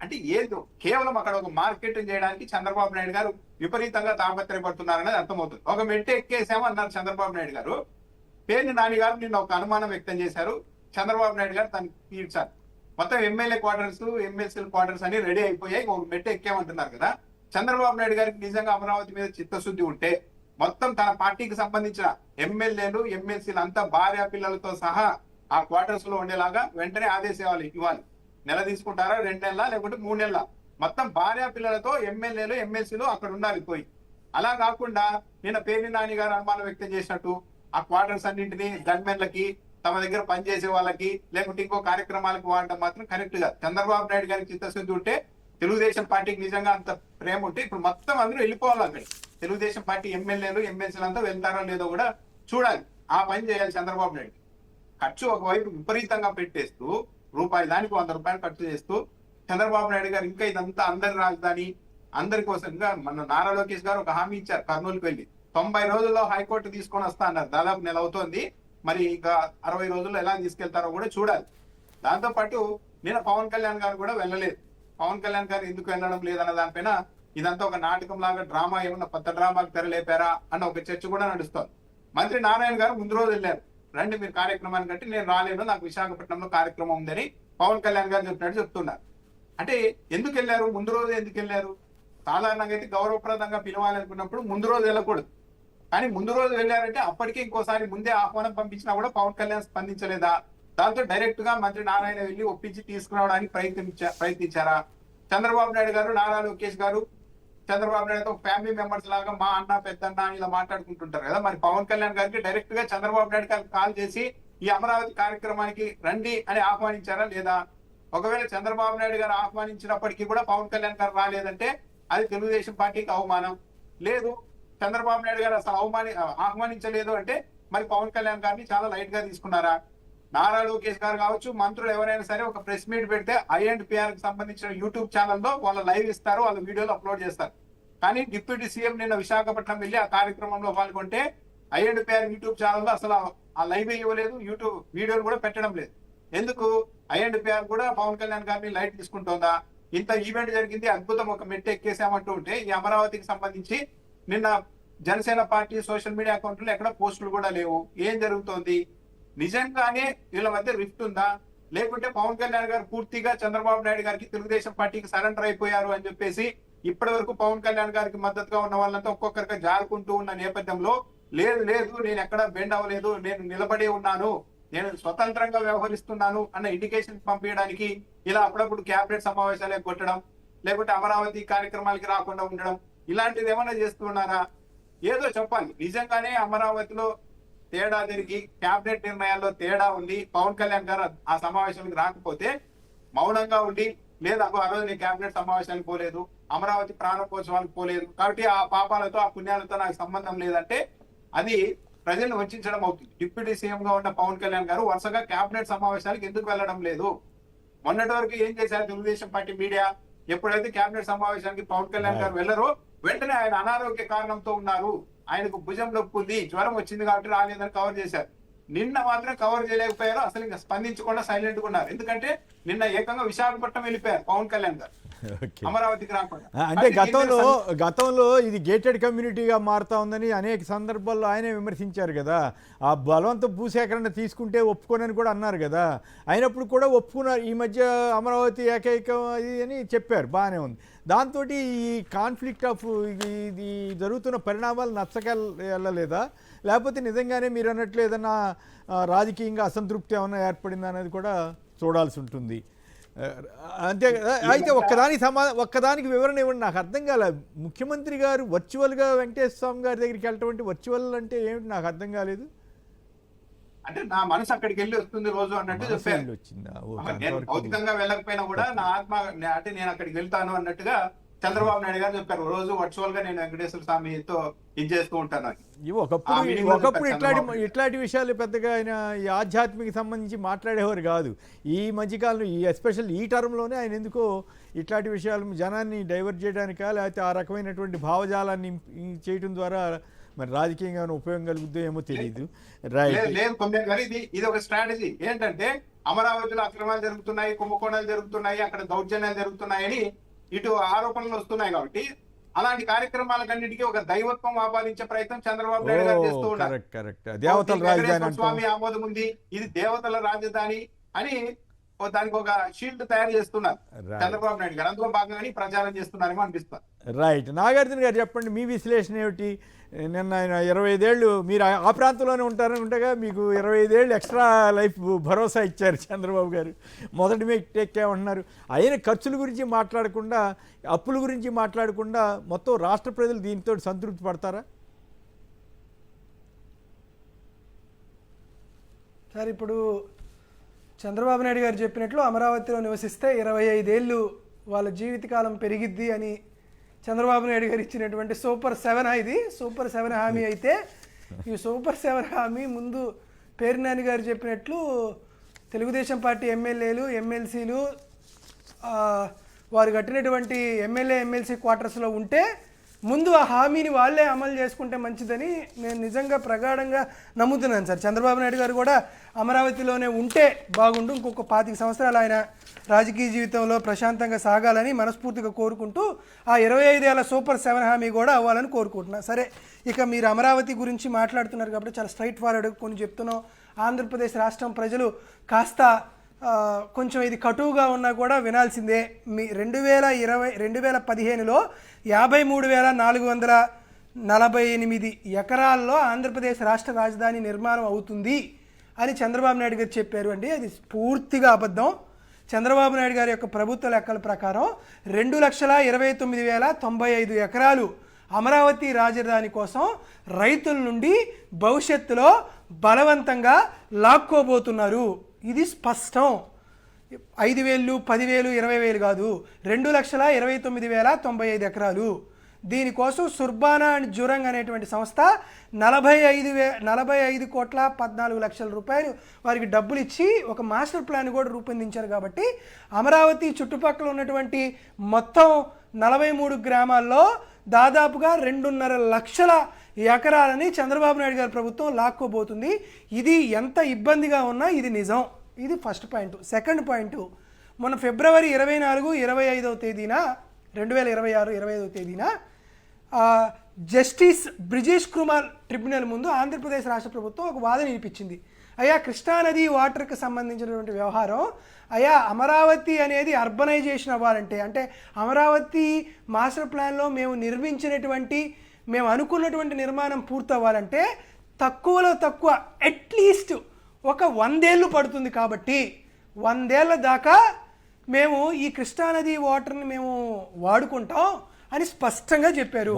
అంటే ఏదో కేవలం అక్కడ ఒక మార్కెటింగ్ చేయడానికి చంద్రబాబు నాయుడు గారు విపరీతంగా తాపత్రయపడుతున్నారనేది అర్థమవుతుంది. ఒక మెట్టు ఎక్కేసామో అన్నారు చంద్రబాబు నాయుడు గారు. పేర్ని నాని గారు నిన్న ఒక అనుమానం వ్యక్తం చేశారు. చంద్రబాబు నాయుడు గారు తనకి తీర్చారు. మొత్తం ఎమ్మెల్యే క్వార్టర్స్, ఎమ్మెల్సీ క్వార్టర్స్ అన్ని రెడీ అయిపోయాయి, ఒక మెట్టు ఎక్కామంటున్నారు కదా. చంద్రబాబు నాయుడు గారికి నిజంగా అమరావతి మీద చిత్తశుద్ధి ఉంటే మొత్తం తన పార్టీకి సంబంధించిన ఎమ్మెల్యేలు, ఎమ్మెల్సీలు అంతా భార్య పిల్లలతో సహా ఆ క్వార్టర్స్ లో ఉండేలాగా వెంటనే ఆదేశాలు ఇవ్వాలి. నెల తీసుకుంటారా, 2 నెలల, లేకుంటే 3 నెలల, మొత్తం భార్య పిల్లలతో ఎమ్మెల్యేలు, ఎమ్మెల్సీలు అక్కడ ఉండాలి పోయి. అలా కాకుండా నిన్న పేర్ని నాని గారు అనుమానం వ్యక్తం చేసినట్టు ఆ క్వార్టర్స్ అన్నింటినీ గన్మెన్లకి, తమ దగ్గర పనిచేసే వాళ్ళకి, లేకుంటే ఇంకో కార్యక్రమాలకు వాడడం మాత్రం కరెక్ట్ గా. చంద్రబాబు నాయుడు గారికి చిత్తశుద్ధి ఉంటే, తెలుగుదేశం పార్టీకి నిజంగా అంత ప్రేమ ఉంటే ఇప్పుడు మొత్తం అందరూ వెళ్ళిపోవాలి అక్కడ. తెలుగుదేశం పార్టీ ఎమ్మెల్యేలు, ఎమ్మెల్సీలు అంతా వెళ్తారో లేదో కూడా చూడాలి. ఆ పని చేయాలి చంద్రబాబు నాయుడు. ఖర్చు ఒకవైపు విపరీతంగా పెట్టేస్తూ రూపాయి దానికి 100 రూపాయలు ఖర్చు చేస్తూ చంద్రబాబు నాయుడు గారు ఇంకా ఇదంతా అందరి రాజధాని, అందరి కోసంగా మన నారా లోకేష్ గారు ఒక హామీ ఇచ్చారు కర్నూలుకి వెళ్ళి. 90 రోజుల్లో హైకోర్టు తీసుకొని వస్తా అన్నారు. దాదాపు నెల అవుతోంది. మరి ఇంకా 60 రోజుల్లో ఎలా తీసుకెళ్తారో కూడా చూడాలి. దాంతో పాటు నేను పవన్ కళ్యాణ్ గారు కూడా వెళ్ళలేదు. పవన్ కళ్యాణ్ గారు ఎందుకు వెళ్ళడం లేదన్న దానిపైన ఇదంతా ఒక నాటకం లాగా, డ్రామా, ఏమన్నా కొత్త డ్రామాకి తెరలేపారా అన్న ఒక చర్చ కూడా నడుస్తోంది. మంత్రి నారాయణ గారు ముందు రోజు వెళ్ళారు, రండి మీరు కార్యక్రమానికి, అంటే నేను రాలేను, నాకు విశాఖపట్నంలో కార్యక్రమం ఉందని పవన్ కళ్యాణ్ గారు చెప్పినట్టు చెప్తున్నారు. అంటే ఎందుకు వెళ్ళారు, ముందు రోజు ఎందుకు వెళ్ళారు? సాధారణంగా అయితే గౌరవప్రదంగా పిలవాలనుకున్నప్పుడు ముందు రోజు వెళ్ళకూడదు. కానీ ముందు రోజు వెళ్ళారంటే అప్పటికే ఇంకోసారి ముందే ఆహ్వానం పంపించినా కూడా పవన్ కళ్యాణ్ స్పందించలేదా? దాంతో డైరెక్ట్ గా మంత్రి నారాయణ వెళ్ళి ఒప్పించి తీసుకురావడానికి ప్రయత్నించారా? చంద్రబాబు నాయుడు గారు, నారా లోకేష్ గారు చంద్రబాబు నాయుడు ఫ్యామిలీ మెంబర్స్ లాగా మా అన్న, పెద్దన్న ఇలా మాట్లాడుకుంటుంటారు కదా. మరి పవన్ కళ్యాణ్ గారికి డైరెక్ట్ గా చంద్రబాబు నాయుడు గారికి కాల్ చేసి ఈ అమరావతి కార్యక్రమానికి రండి అని ఆహ్వానించారా లేదా? ఒకవేళ చంద్రబాబు నాయుడు గారు ఆహ్వానించినప్పటికీ కూడా పవన్ కళ్యాణ్ గారు రాలేదంటే అది తెలుగుదేశం పార్టీకి అవమానం. లేదు, చంద్రబాబు నాయుడు గారు అసలు ఆహ్వానించలేదు అంటే మరి పవన్ కళ్యాణ్ గారిని చాలా లైట్ గా తీసుకున్నారా? నారా లోకేష్ గారు కావచ్చు, మంత్రులు ఎవరైనా సరే ఒక ప్రెస్ మీట్ పెడితే INPR కి సంబంధించిన యూట్యూబ్ ఛానల్లో వాళ్ళ లైవ్ ఇస్తారు, వాళ్ళ వీడియోలు అప్లోడ్ చేస్తారు. కానీ డిప్యూటీ సీఎం నిన్న విశాఖపట్నం వెళ్ళి ఆ కార్యక్రమంలో పాల్గొంటే INPR యూట్యూబ్ ఛానల్లో అసలు ఆ లైవ్ ఇవ్వలేదు, యూట్యూబ్ వీడియోలు కూడా పెట్టడం లేదు. ఎందుకు? INPR కూడా పవన్ కళ్యాణ్ గారిని లైట్ తీసుకుంటోందా? ఇంత ఈవెంట్ జరిగింది, అద్భుతం, ఒక మెట్టు ఎక్కేసామంటూ ఉంటే ఈ అమరావతికి సంబంధించి నిన్న జనసేన పార్టీ సోషల్ మీడియా అకౌంట్లో ఎక్కడ పోస్టులు కూడా లేవు. ఏం జరుగుతోంది? నిజంగానే వీళ్ళ మధ్య రిఫ్ట్ ఉందా? లేకుంటే పవన్ కళ్యాణ్ గారు పూర్తిగా చంద్రబాబు నాయుడు గారికి, తెలుగుదేశం పార్టీకి సరెండర్ అయిపోయారు అని చెప్పేసి ఇప్పటి వరకు పవన్ కళ్యాణ్ గారికి మద్దతుగా ఉన్న వాళ్ళంతా ఒక్కొక్కరిగా జారుకుంటూ ఉన్న నేపథ్యంలో లేదు లేదు నేను ఎక్కడ బెండ్ అవ్వలేదు, నేను నిలబడి ఉన్నాను, నేను స్వతంత్రంగా వ్యవహరిస్తున్నాను అన్న ఇండికేషన్ పంపించడానికి ఇలా అప్పుడప్పుడు క్యాబినెట్ సమావేశాలే కొట్టడం, లేకుంటే అమరావతి కార్యక్రమాలకి రాకుండా ఉండడం, ఇలాంటిది ఏమైనా చేస్తున్నారా? ఏదో చెప్పాలి. నిజంగానే అమరావతిలో తేడా జరిగి క్యాబినెట్ నిర్ణయాల్లో తేడా ఉంది, పవన్ కళ్యాణ్ గారు ఆ సమావేశానికి రాకపోతే మౌనంగా ఉండి, లేదా ఆ రోజు నేను క్యాబినెట్ సమావేశానికి పోలేదు, అమరావతి ప్రారంభోత్సవానికి పోలేదు, కాబట్టి ఆ పాపాలతో, ఆ పుణ్యాలతో నాకు సంబంధం లేదంటే అది ప్రజలను వంచడం అవుతుంది. డిప్యూటీ సీఎం గా ఉన్న పవన్ కళ్యాణ్ గారు వరుసగా క్యాబినెట్ సమావేశాలకు ఎందుకు వెళ్ళడం లేదు? మొన్నటి వరకు ఏం చేశారు తెలుగుదేశం పార్టీ మీడియా? ఎప్పుడైతే క్యాబినెట్ సమావేశానికి పవన్ కళ్యాణ్ గారు వెళ్ళరో వెంటనే ఆయన అనారోగ్య కారణంతో ఉన్నారు, ఆయనకు భుజం నొప్పి ఉంది, జ్వరం వచ్చింది కాబట్టి రాలేదని కవర్ చేశారు. నిన్న మాత్రం కవర్ చేయలేకపోయారు, అసలు ఇంకా స్పందించకుండా సైలెంట్ గా ఉన్నారు. ఎందుకంటే నిన్న ఏకంగా విశాఖపట్నం వెళ్ళిపోయారు పవన్ కళ్యాణ్ గారు, అమరావతికి రాకుండా. అంటే గతంలో ఇది గేటెడ్ కమ్యూనిటీగా మారుతా ఉందని అనేక సందర్భాల్లో ఆయనే విమర్శించారు కదా. ఆ బలవంత భూసేకరణ తీసుకుంటే ఒప్పుకోనని కూడా అన్నారు కదా. అయినప్పుడు కూడా ఒప్పుకున్నారు. ఈ మధ్య అమరావతి ఏకైకం అది అని చెప్పారు, బాగానే ఉంది. దాంతో ఈ కాన్ఫ్లిక్ట్ ఆఫ్ ఇది జరుగుతున్న పరిణామాలు నచ్చకెళ్ళలేదా? లేకపోతే నిజంగానే మీరు అన్నట్లు ఏదన్నా రాజకీయంగా అసంతృప్తి ఏమన్నా ఏర్పడిందా అనేది కూడా చూడాల్సి ఉంటుంది. అంతే కదా. అయితే ఒక్కదానికి వివరణ ఇవ్వండి, నాకు అర్థం కాలేదు. ముఖ్యమంత్రి గారు వర్చువల్గా వెంకటేశ్వర స్వామి గారి దగ్గరికి వెళ్ళటం వర్చువల్ అంటే ఏమిటి నాకు అర్థం కాలేదు. అంటే నా మనసు అక్కడికి వెళ్ళి వస్తుంది రోజు అన్నట్టు చెప్పాను. వచ్చిందా? నేను భౌతికంగా వెళ్ళకపోయినా కూడా నా ఆత్మ అంటే నేను అక్కడికి వెళ్తాను అన్నట్టుగా చంద్రబాబు నాయుడు గారు చెప్పారు. రోజు వర్చువల్ గా నేను వెంకటేశ్వర స్వామితో ఇది చేస్తూ ఉంటాను. ఒకప్పుడు ఇట్లాంటి విషయాలు పెద్దగా ఆయన ఈ ఆధ్యాత్మిక సంబంధించి మాట్లాడేవారు కాదు. ఈ మధ్యకాలంలో ఎస్పెషల్ ఈ టర్మ్లోనే ఆయన ఎందుకో ఇట్లాంటి విషయాలు జనాన్ని డైవర్ట్ చేయడానికా, లేకపోతే ఆ రకమైనటువంటి భావజాలాన్ని చేయడం ద్వారా మరి రాజకీయంగా ఉపయోగం కలుగుద్దో ఏమో తెలియదు. లేదు ఇది ఒక స్ట్రాటజీ. ఏంటంటే అమరావతిలో అక్రమాలు జరుగుతున్నాయి, కుంభకోణాలు జరుగుతున్నాయి, అక్కడ దౌర్జన్యాలు జరుగుతున్నాయని ఇటు ఆరోపణలు వస్తున్నాయి. కాబట్టి అలాంటి కార్యక్రమాలకన్నిటికీ ఒక దైవత్వం ఆపాదించే ప్రయత్నం చంద్రబాబు నాయుడు గారు చేస్తూ ఉన్నారు. దేవతల రాజధాని స్వామి ఆమోదం ఉంది, ఇది దేవతల రాజధాని అని దానికి ఒక షీల్డ్ తయారు చేస్తున్నారు చంద్రబాబు నాయుడు గారు. అందులో భాగంగానే ప్రచారం చేస్తున్నారేమో అనిపిస్తారు. రైట్. నాగార్జున గారు చెప్పండి, మీ విశ్లేషణ ఏమిటి? నిన్న ఆయన 25 ఏళ్ళు మీరు ఆ ప్రాంతంలోనే ఉంటారని ఉంటగా మీకు 25 ఏళ్ళు ఎక్స్ట్రా లైఫ్ భరోసా ఇచ్చారు చంద్రబాబు గారు. మొదటి మీకు ఎక్కామంటున్నారు. అయిన ఖర్చుల గురించి మాట్లాడకుండా, అప్పుల గురించి మాట్లాడకుండా మొత్తం రాష్ట్ర ప్రజలు దీంతో సంతృప్తి పడతారా? సార్, ఇప్పుడు చంద్రబాబు నాయుడు గారు చెప్పినట్లు అమరావతిలో నివసిస్తే 25 ఏళ్ళు వాళ్ళ జీవితకాలం పెరిగిద్ది అని చంద్రబాబు నాయుడు గారు ఇచ్చినటువంటి సూపర్ 7 ఇది సూపర్ 7 హామీ అయితే, ఈ సూపర్ 7 హామీ ముందు పేర్నాని గారు చెప్పినట్లు తెలుగుదేశం పార్టీ ఎమ్మెల్యేలు, ఎమ్మెల్సీలు వారు కట్టినటువంటి ఎమ్మెల్యే, ఎమ్మెల్సీ క్వార్టర్స్లో ఉంటే ముందు ఆ హామీని వాళ్ళే అమలు చేసుకుంటే మంచిదని నేను నిజంగా ప్రగాఢంగా నమ్ముతున్నాను సార్. చంద్రబాబు నాయుడు గారు కూడా అమరావతిలోనే ఉంటే బాగుండు, ఇంకొక 25 సంవత్సరాలు ఆయన రాజకీయ జీవితంలో ప్రశాంతంగా సాగాలని మనస్ఫూర్తిగా కోరుకుంటూ ఆ 25 ఏళ్ల సూపర్ 7 హామీ కూడా అవ్వాలని కోరుకుంటున్నా. సరే, ఇక మీరు అమరావతి గురించి మాట్లాడుతున్నారు కాబట్టి చాలా స్ట్రైట్ ఫార్వర్డ్ కొన్ని చెప్తున్నాం. ఆంధ్రప్రదేశ్ రాష్ట్రం ప్రజలు కాస్త కొంచెం ఇది కటువుగా ఉన్నా కూడా వినాల్సిందే. మీ 2015లో 53,448 ఎకరాల్లో ఆంధ్రప్రదేశ్ రాష్ట్ర రాజధాని నిర్మాణం అవుతుంది అని చంద్రబాబు నాయుడు గారు చెప్పారు అండి. అది పూర్తిగా అబద్ధం. చంద్రబాబు నాయుడు గారి యొక్క ప్రభుత్వ లెక్కల ప్రకారం 2,29,095 ఎకరాలు అమరావతి రాజధాని కోసం రైతుల నుండి భవిష్యత్తులో బలవంతంగా లాక్కోబోతున్నారు. ఇది స్పష్టం. 5,000, 10,000, 20,000 కాదు, 2,29,095 ఎకరాలు. దీనికోసం సుర్బానా అండ్ జురంగ్ అనేటువంటి సంస్థ 45,14 రూపాయలు వారికి డబ్బులు ఇచ్చి ఒక మాస్టర్ ప్లాన్ కూడా రూపొందించారు. కాబట్టి అమరావతి చుట్టుపక్కల ఉన్నటువంటి మొత్తం 43 గ్రామాల్లో దాదాపుగా 2.5 లక్షల ఎకరాలని చంద్రబాబు నాయుడు గారి ప్రభుత్వం లాక్కోబోతుంది. ఇది ఎంత ఇబ్బందిగా ఉన్నా ఇది నిజం. ఇది ఫస్ట్ పాయింట్. సెకండ్ పాయింట్, మొన్న ఫిబ్రవరి 24, 25వ తేదీన 2026, 25వ తేదీన జస్టిస్ బ్రిజేష్ కుమార్ ట్రిబ్యునల్ ముందు ఆంధ్రప్రదేశ్ రాష్ట్ర ప్రభుత్వం ఒక వాదన వినిపించింది. అయ్యా, కృష్ణానది వాటర్కి సంబంధించినటువంటి వ్యవహారం, అయ్యా అమరావతి అనేది అర్బనైజేషన్ అవ్వాలంటే, అంటే అమరావతి మాస్టర్ ప్లాన్లో మేము నిర్మించినటువంటి, మేము అనుకున్నటువంటి నిర్మాణం పూర్తవ్వాలంటే తక్కువలో తక్కువ అట్లీస్ట్ ఒక 100 ఏళ్ళు పడుతుంది. కాబట్టి 100 ఏళ్ళ దాకా మేము ఈ కృష్ణానది వాటర్ని మేము వాడుకుంటాం అని స్పష్టంగా చెప్పారు.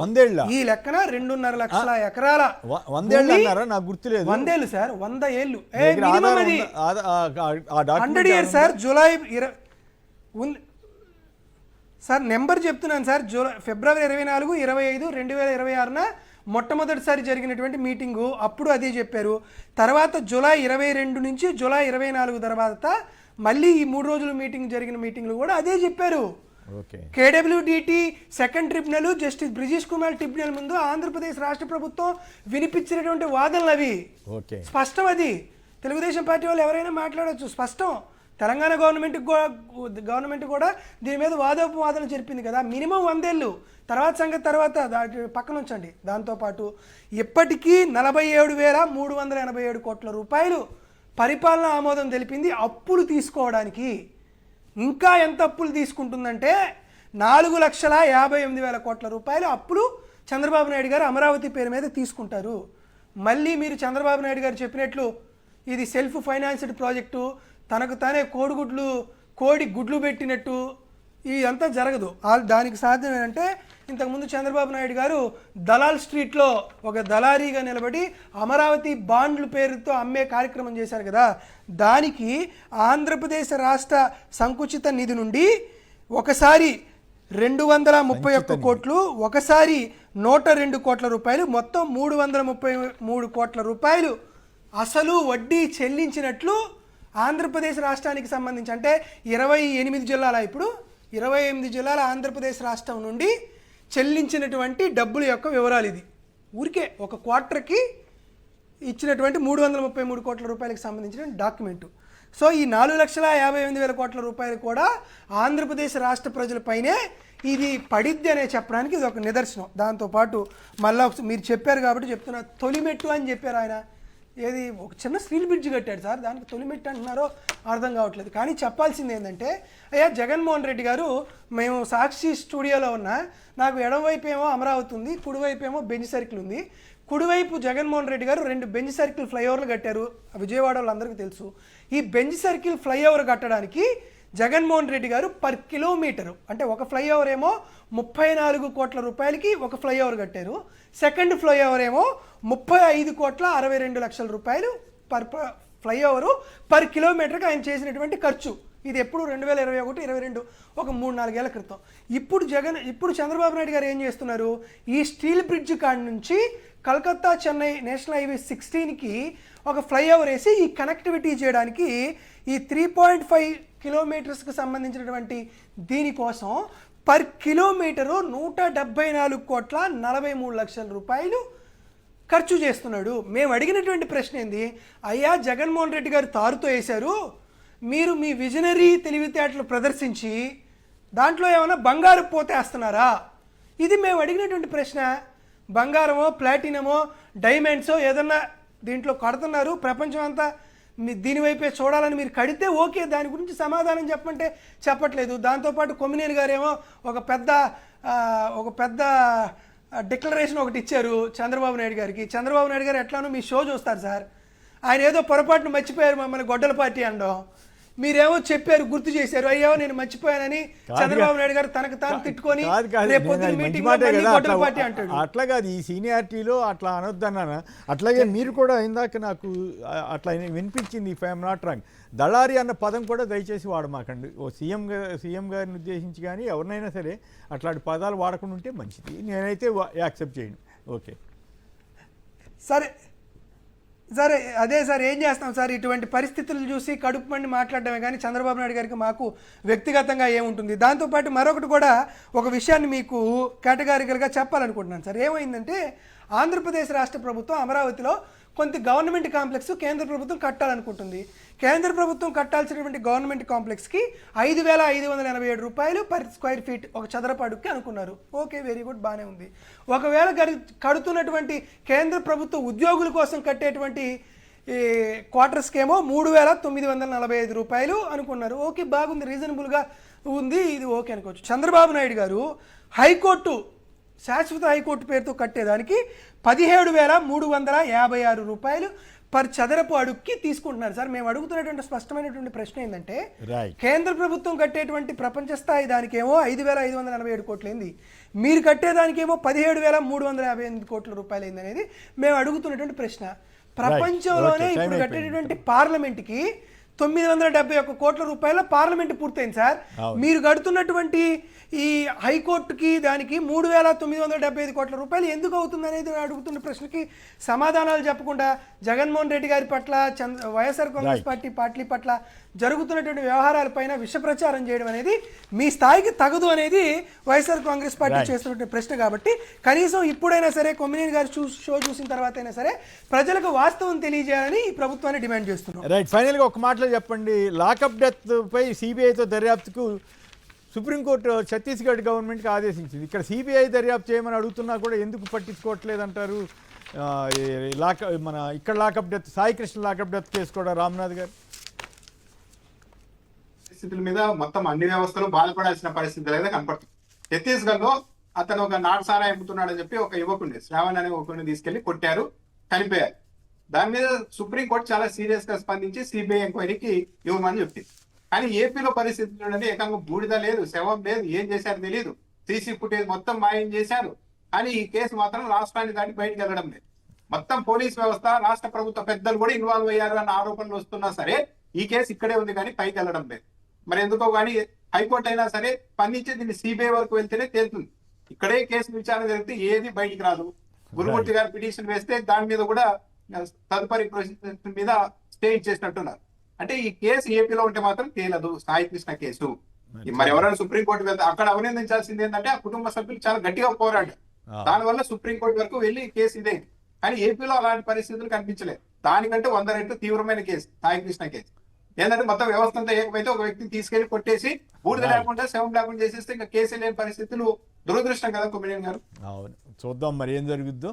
ఈ లెక్కన 2.5 లక్షల ఎకరాల 100 ఏళ్ళు నాకు గుర్తులేదు. 100 ఏళ్ళు సార్, 100 ఏళ్ళు మినిమం అది 100 years sir. July sir number చెప్తున్నాను సార్. ఫిబ్రవరి 24, 25, 2026న మొట్టమొదటిసారి జరిగినటువంటి మీటింగు అప్పుడు అదే చెప్పారు. తర్వాత జూలై 22 నుంచి జూలై 24 తర్వాత మళ్ళీ ఈ 3 రోజుల మీటింగ్ జరిగిన మీటింగ్లు కూడా అదే చెప్పారు. KWDT second tribunal, justice Brijesh Kumar tribunal ముందు ఆంధ్రప్రదేశ్ రాష్ట్ర ప్రభుత్వం వినిపించినటువంటి వాదనలు అవి స్పష్టం. అది తెలుగుదేశం పార్టీ వాళ్ళు ఎవరైనా మాట్లాడవచ్చు, స్పష్టం. తెలంగాణ గవర్నమెంట్ కూడా దీని మీద వాదోపవాదనలు జరిపింది కదా. మినిమం 100 ఏళ్ళు. తర్వాత సంగతి తర్వాత పక్కన ఉంచండి. దాంతోపాటు ఇప్పటికీ 47,387 కోట్ల రూపాయలు పరిపాలన ఆమోదం తెలిపింది అప్పులు తీసుకోవడానికి. ఇంకా ఎంత అప్పులు తీసుకుంటుందంటే 4,58,000 కోట్ల రూపాయలు అప్పులు చంద్రబాబు నాయుడు గారు అమరావతి పేరు మీద తీసుకుంటారు. మళ్ళీ మీరు చంద్రబాబు నాయుడు గారు చెప్పినట్లు ఇది సెల్ఫ్ ఫైనాన్స్డ్ ప్రాజెక్టు, తనకు తానే కోడి గుడ్లు పెట్టినట్టు ఇదంతా జరగదు. దానికి సాధ్యం ఏంటంటే, ఇంతకుముందు చంద్రబాబు నాయుడు గారు దలాల్ స్ట్రీట్లో ఒక దళారీగా నిలబడి అమరావతి బాండ్ల పేరుతో అమ్మే కార్యక్రమం చేశారు కదా. దానికి ఆంధ్రప్రదేశ్ రాష్ట్ర సంకుచిత నిధి నుండి ఒకసారి 231 కోట్లు, ఒకసారి 102 కోట్ల రూపాయలు, మొత్తం 333 కోట్ల రూపాయలు అసలు వడ్డీ చెల్లించినట్లు ఆంధ్రప్రదేశ్ రాష్ట్రానికి సంబంధించి, అంటే 28 జిల్లాల, ఇప్పుడు 28 జిల్లాల ఆంధ్రప్రదేశ్ రాష్ట్రం నుండి చెల్లించినటువంటి డబ్బుల యొక్క వివరాలు. ఇది ఊరికే ఒక క్వార్టర్కి ఇచ్చినటువంటి 333 కోట్ల రూపాయలకు సంబంధించిన డాక్యుమెంటు. సో ఈ 4,58,000 కోట్ల రూపాయలు కూడా ఆంధ్రప్రదేశ్ రాష్ట్ర ప్రజలపైనే ఇది పడిద్ది అనే చెప్పడానికి ఇది ఒక నిదర్శనం. దాంతోపాటు మళ్ళీ మీరు చెప్పారు కాబట్టి చెప్తున్నా, తొలిమెట్టు అని చెప్పారు ఆయన. ఏది ఒక చిన్న స్టీల్ బ్రిడ్జ్ కట్టాడు సార్, దానికి తొలిమెట్టు అంటున్నారో అర్థం కావట్లేదు. కానీ చెప్పాల్సింది ఏంటంటే, అయ్యా జగన్మోహన్ రెడ్డి గారు, మేము సాక్షి స్టూడియోలో ఉన్నా, నాకు ఎడమవైపు ఏమో అమరావతి ఉంది, కుడివైపు ఏమో బెంచ్ సర్కిల్ ఉంది. కుడివైపు జగన్మోహన్ రెడ్డి గారు 2 బెంచ్ సర్కిల్ ఫ్లైఓవర్లు కట్టారు, విజయవాడ వాళ్ళందరికీ తెలుసు. ఈ బెంచ్ సర్కిల్ ఫ్లైఓవర్ కట్టడానికి జగన్మోహన్ రెడ్డి గారు పర్ కిలోమీటరు, అంటే ఒక ఫ్లైఓవర్ ఏమో 34 కోట్ల రూపాయలకి ఒక ఫ్లైఓవర్ కట్టారు, సెకండ్ ఫ్లైఓవర్ ఏమో 35,62,00,000 రూపాయలు పర్ ఫ్లైఓవరు పర్ కిలోమీటర్కి ఆయన చేసినటువంటి ఖర్చు. ఇది ఎప్పుడు 2021-22 ఒక 3-4 ఏళ్ల క్రితం. ఇప్పుడు చంద్రబాబు నాయుడు గారు ఏం చేస్తున్నారు, ఈ స్టీల్ బ్రిడ్జ్ కాడ నుంచి కలకత్తా చెన్నై నేషనల్ హైవే 16కి ఒక ఫ్లైఓవర్ వేసి ఈ కనెక్టివిటీ చేయడానికి ఈ 3.5 కిలోమీటర్స్కి సంబంధించినటువంటి దీనికోసం పర్ కిలోమీటరు 174,43,00,000 రూపాయలు ఖర్చు చేస్తున్నాడు. మేము అడిగినటువంటి ప్రశ్న ఏంది, అయ్యా జగన్మోహన్ రెడ్డి గారు తారుతో వేశారు, మీరు మీ విజనరీ తెలివితేటలు ప్రదర్శించి దాంట్లో ఏమైనా బంగారు పోతేస్తున్నారా? ఇది మేము అడిగినటువంటి ప్రశ్న. బంగారమో ప్లాటినమో డైమండ్సో ఏదన్నా దీంట్లో కడుతున్నారు, ప్రపంచం అంతా దీనివైపే చూడాలని మీరు కడితే ఓకే, దాని గురించి సమాధానం చెప్పమంటే చెప్పట్లేదు. దాంతోపాటు కొమ్మినేని గారేమో ఒక పెద్ద డిక్లరేషన్ ఒకటి ఇచ్చారు చంద్రబాబు నాయుడు గారికి. చంద్రబాబు నాయుడు గారు ఎట్లానో మీ షో చూస్తారు సార్, ఆయన ఏదో పొరపాటును మర్చిపోయారు మమ్మల్ని గొడ్డల పార్టీ అనడం, మీరేమో చెప్పారు, గుర్తు చేశారు, అయ్యో నేను మర్చిపోయానని చంద్రబాబు నాయుడు గారు తనకు తాను తిట్టుకొని అట్లా కాదు, ఈ సీనియారిటీలో అట్లా అనొద్దన్నానా. అట్లాగే మీరు కూడా ఇందాక నాకు అట్లా వినిపించింది, ఇఫ్ ఐఎమ్ నాట్ రాంగ్, దళారి అన్న పదం కూడా దయచేసి వాడమాకండి. ఓ సీఎం గారిని ఉద్దేశించి కానీ ఎవరినైనా సరే అట్లాంటి పదాలు వాడకుండా ఉంటే మంచిది. నేనైతే యాక్సెప్ట్ చేయను. ఓకే సరే అదే సార్, ఏం చేస్తాం సార్, ఇటువంటి పరిస్థితులు చూసి కడుపు మండి మాట్లాడడమే కానీ చంద్రబాబు నాయుడు గారికి మాకు వ్యక్తిగతంగా ఏముంటుంది. దాంతోపాటు మరొకటి కూడా ఒక విషయాన్ని మీకు కేటగారికల్గా చెప్పాలనుకుంటున్నాను సార్. ఏమైందంటే, ఆంధ్రప్రదేశ్ రాష్ట్ర ప్రభుత్వం అమరావతిలో కొంత గవర్నమెంట్ కాంప్లెక్స్ కేంద్ర ప్రభుత్వం కట్టాలనుకుంటుంది. కేంద్ర ప్రభుత్వం కట్టాల్సినటువంటి గవర్నమెంట్ కాంప్లెక్స్కి 5,587 రూపాయలు పర్ స్క్వేర్ ఫీట్ ఒక చదరపు అడుగుకి అనుకున్నారు. ఓకే, వెరీ గుడ్, బాగానే ఉంది. ఒకవేళ కడుతున్నటువంటి కేంద్ర ప్రభుత్వ ఉద్యోగుల కోసం కట్టేటువంటి ఈ క్వార్టర్స్కి ఏమో 3,945 రూపాయలు అనుకున్నారు. ఓకే, బాగుంది, రీజనబుల్గా ఉంది, ఇది ఓకే అనుకోవచ్చు. చంద్రబాబు నాయుడు గారు హైకోర్టు, శాశ్వత హైకోర్టు పేరుతో కట్టేదానికి 17,356 రూపాయలు పర్ చదరపు అడుగుకి తీసుకుంటున్నారు సార్. మేము అడుగుతున్నటువంటి స్పష్టమైనటువంటి ప్రశ్న ఏంటంటే, కేంద్ర ప్రభుత్వం కట్టేటువంటి ప్రపంచ స్థాయి దానికేమో 5,547 కోట్లు అయింది, మీరు కట్టేదానికేమో 17,358 కోట్ల రూపాయలు అయింది అనేది మేము అడుగుతున్నటువంటి ప్రశ్న. ప్రపంచంలోనే ఇప్పుడు కట్టేటటువంటి పార్లమెంట్కి 971 కోట్ల రూపాయల పార్లమెంట్ పూర్తయింది సార్. మీరు కడుతున్నటువంటి ఈ హైకోర్టుకి దానికి 3,975 కోట్ల రూపాయలు ఎందుకు అవుతుంది అనేది అడుగుతున్న ప్రశ్నకి సమాధానాలు చెప్పకుండా జగన్మోహన్ రెడ్డి గారి పట్ల, వైఎస్ఆర్ కాంగ్రెస్ పార్టీ పట్ల జరుగుతున్నటువంటి వ్యవహారాలపైన విష ప్రచారం చేయడం అనేది మీ స్థాయికి తగదు అనేది వైఎస్ఆర్ కాంగ్రెస్ పార్టీ చేస్తున్నటువంటి ప్రశ్న. కాబట్టి కనీసం ఇప్పుడైనా సరే కొమ్మినేని గారు షో చూసిన తర్వాత అయినా సరే ప్రజలకు వాస్తవం తెలియజేయాలని ఈ ప్రభుత్వాన్ని డిమాండ్ చేస్తున్నాం. రైట్, ఫైనల్గా ఒక మాటలో చెప్పండి, లాకప్ డెత్ పై సిబిఐతో దర్యాప్తుకు సుప్రీంకోర్టు ఛత్తీస్గఢ్ గవర్నమెంట్కి ఆదేశించింది. ఇక్కడ సిబిఐ దర్యాప్తు చేయమని అడుగుతున్నా కూడా ఎందుకు పట్టించుకోవట్లేదంటారు? ఇక్కడ lockup death, Saikrishna lockup death case కూడా రామ్నాథ్ గారు పరిస్థితుల మీద మొత్తం అన్ని వ్యవస్థలు బాధపడాల్సిన పరిస్థితులు అయితే కనపడుతుంది. ఛత్తీస్గఢ్ లో అతను ఒక నాటుసారా అమ్ముతున్నాడని చెప్పి ఒక యువకుడిని, శ్రావణ్ అనే యువకుడిని తీసుకెళ్లి కొట్టారు, చనిపోయారు. దాని మీద సుప్రీంకోర్టు చాలా సీరియస్ గా స్పందించి సిబిఐ ఎంక్వైరీకి ఇవ్వమని చెప్పింది. కానీ ఏపీలో పరిస్థితులు చూడండి, ఏకంగా బూడిద లేదు, శవం లేదు, ఏం చేశారు తెలియదు, సీసీ ఫుటేజ్ మొత్తం మాయం చేశారు. కానీ ఈ కేసు మాత్రం రాష్ట్రాన్ని దాటి బయటకు వెళ్ళడం లేదు. మొత్తం పోలీస్ వ్యవస్థ, రాష్ట్ర ప్రభుత్వ పెద్దలు కూడా ఇన్వాల్వ్ అయ్యారు అన్న ఆరోపణలు వస్తున్నా సరే ఈ కేసు ఇక్కడే ఉంది కానీ పైకి వెళ్ళడం లేదు. మరి ఎందుకో కానీ హైకోర్టు అయినా సరే స్పందించి దీన్ని సిబిఐ వరకు వెళ్తేనే తేలుతుంది. ఇక్కడే కేసు విచారణ జరిగితే ఏది బయటికి రాదు. గురుమూర్తి గారు పిటిషన్ వేస్తే దాని మీద కూడా తదుపరి ప్రొసీజర్ మీద స్టే ఇచ్చేసినట్టున్నారు. అంటే ఈ కేసు ఏపీలో ఉంటే మాత్రం తేలదు, సాయికృష్ణ కేసు. మరి ఎవరైనా సుప్రీంకోర్టు వెళ్తే అక్కడ అభినందించాల్సింది ఏంటంటే ఆ కుటుంబ సభ్యులు చాలా గట్టిగా పోరాడారు, దానివల్ల సుప్రీంకోర్టు వరకు వెళ్ళి కేసు ఇదే. కానీ ఏపీలో అలాంటి పరిస్థితులు కనిపించలేదు. దానికంటే 100 రెట్లు తీవ్రమైన కేసు సాయికృష్ణ కేసు. ఏంటంటే మొత్తం వ్యవస్థ అంతా ఏకమైతే ఒక వ్యక్తిని తీసుకెళ్లి కొట్టేసి బూడిద Right. లేకుండా శవం లేకుండా చేసేస్తే ఇంకా కేసులు లేని పరిస్థితులు దురదృష్టం కదా కొమ్మినేని గారు. అవును, చూద్దాం మరి ఏం జరుగుద్దో.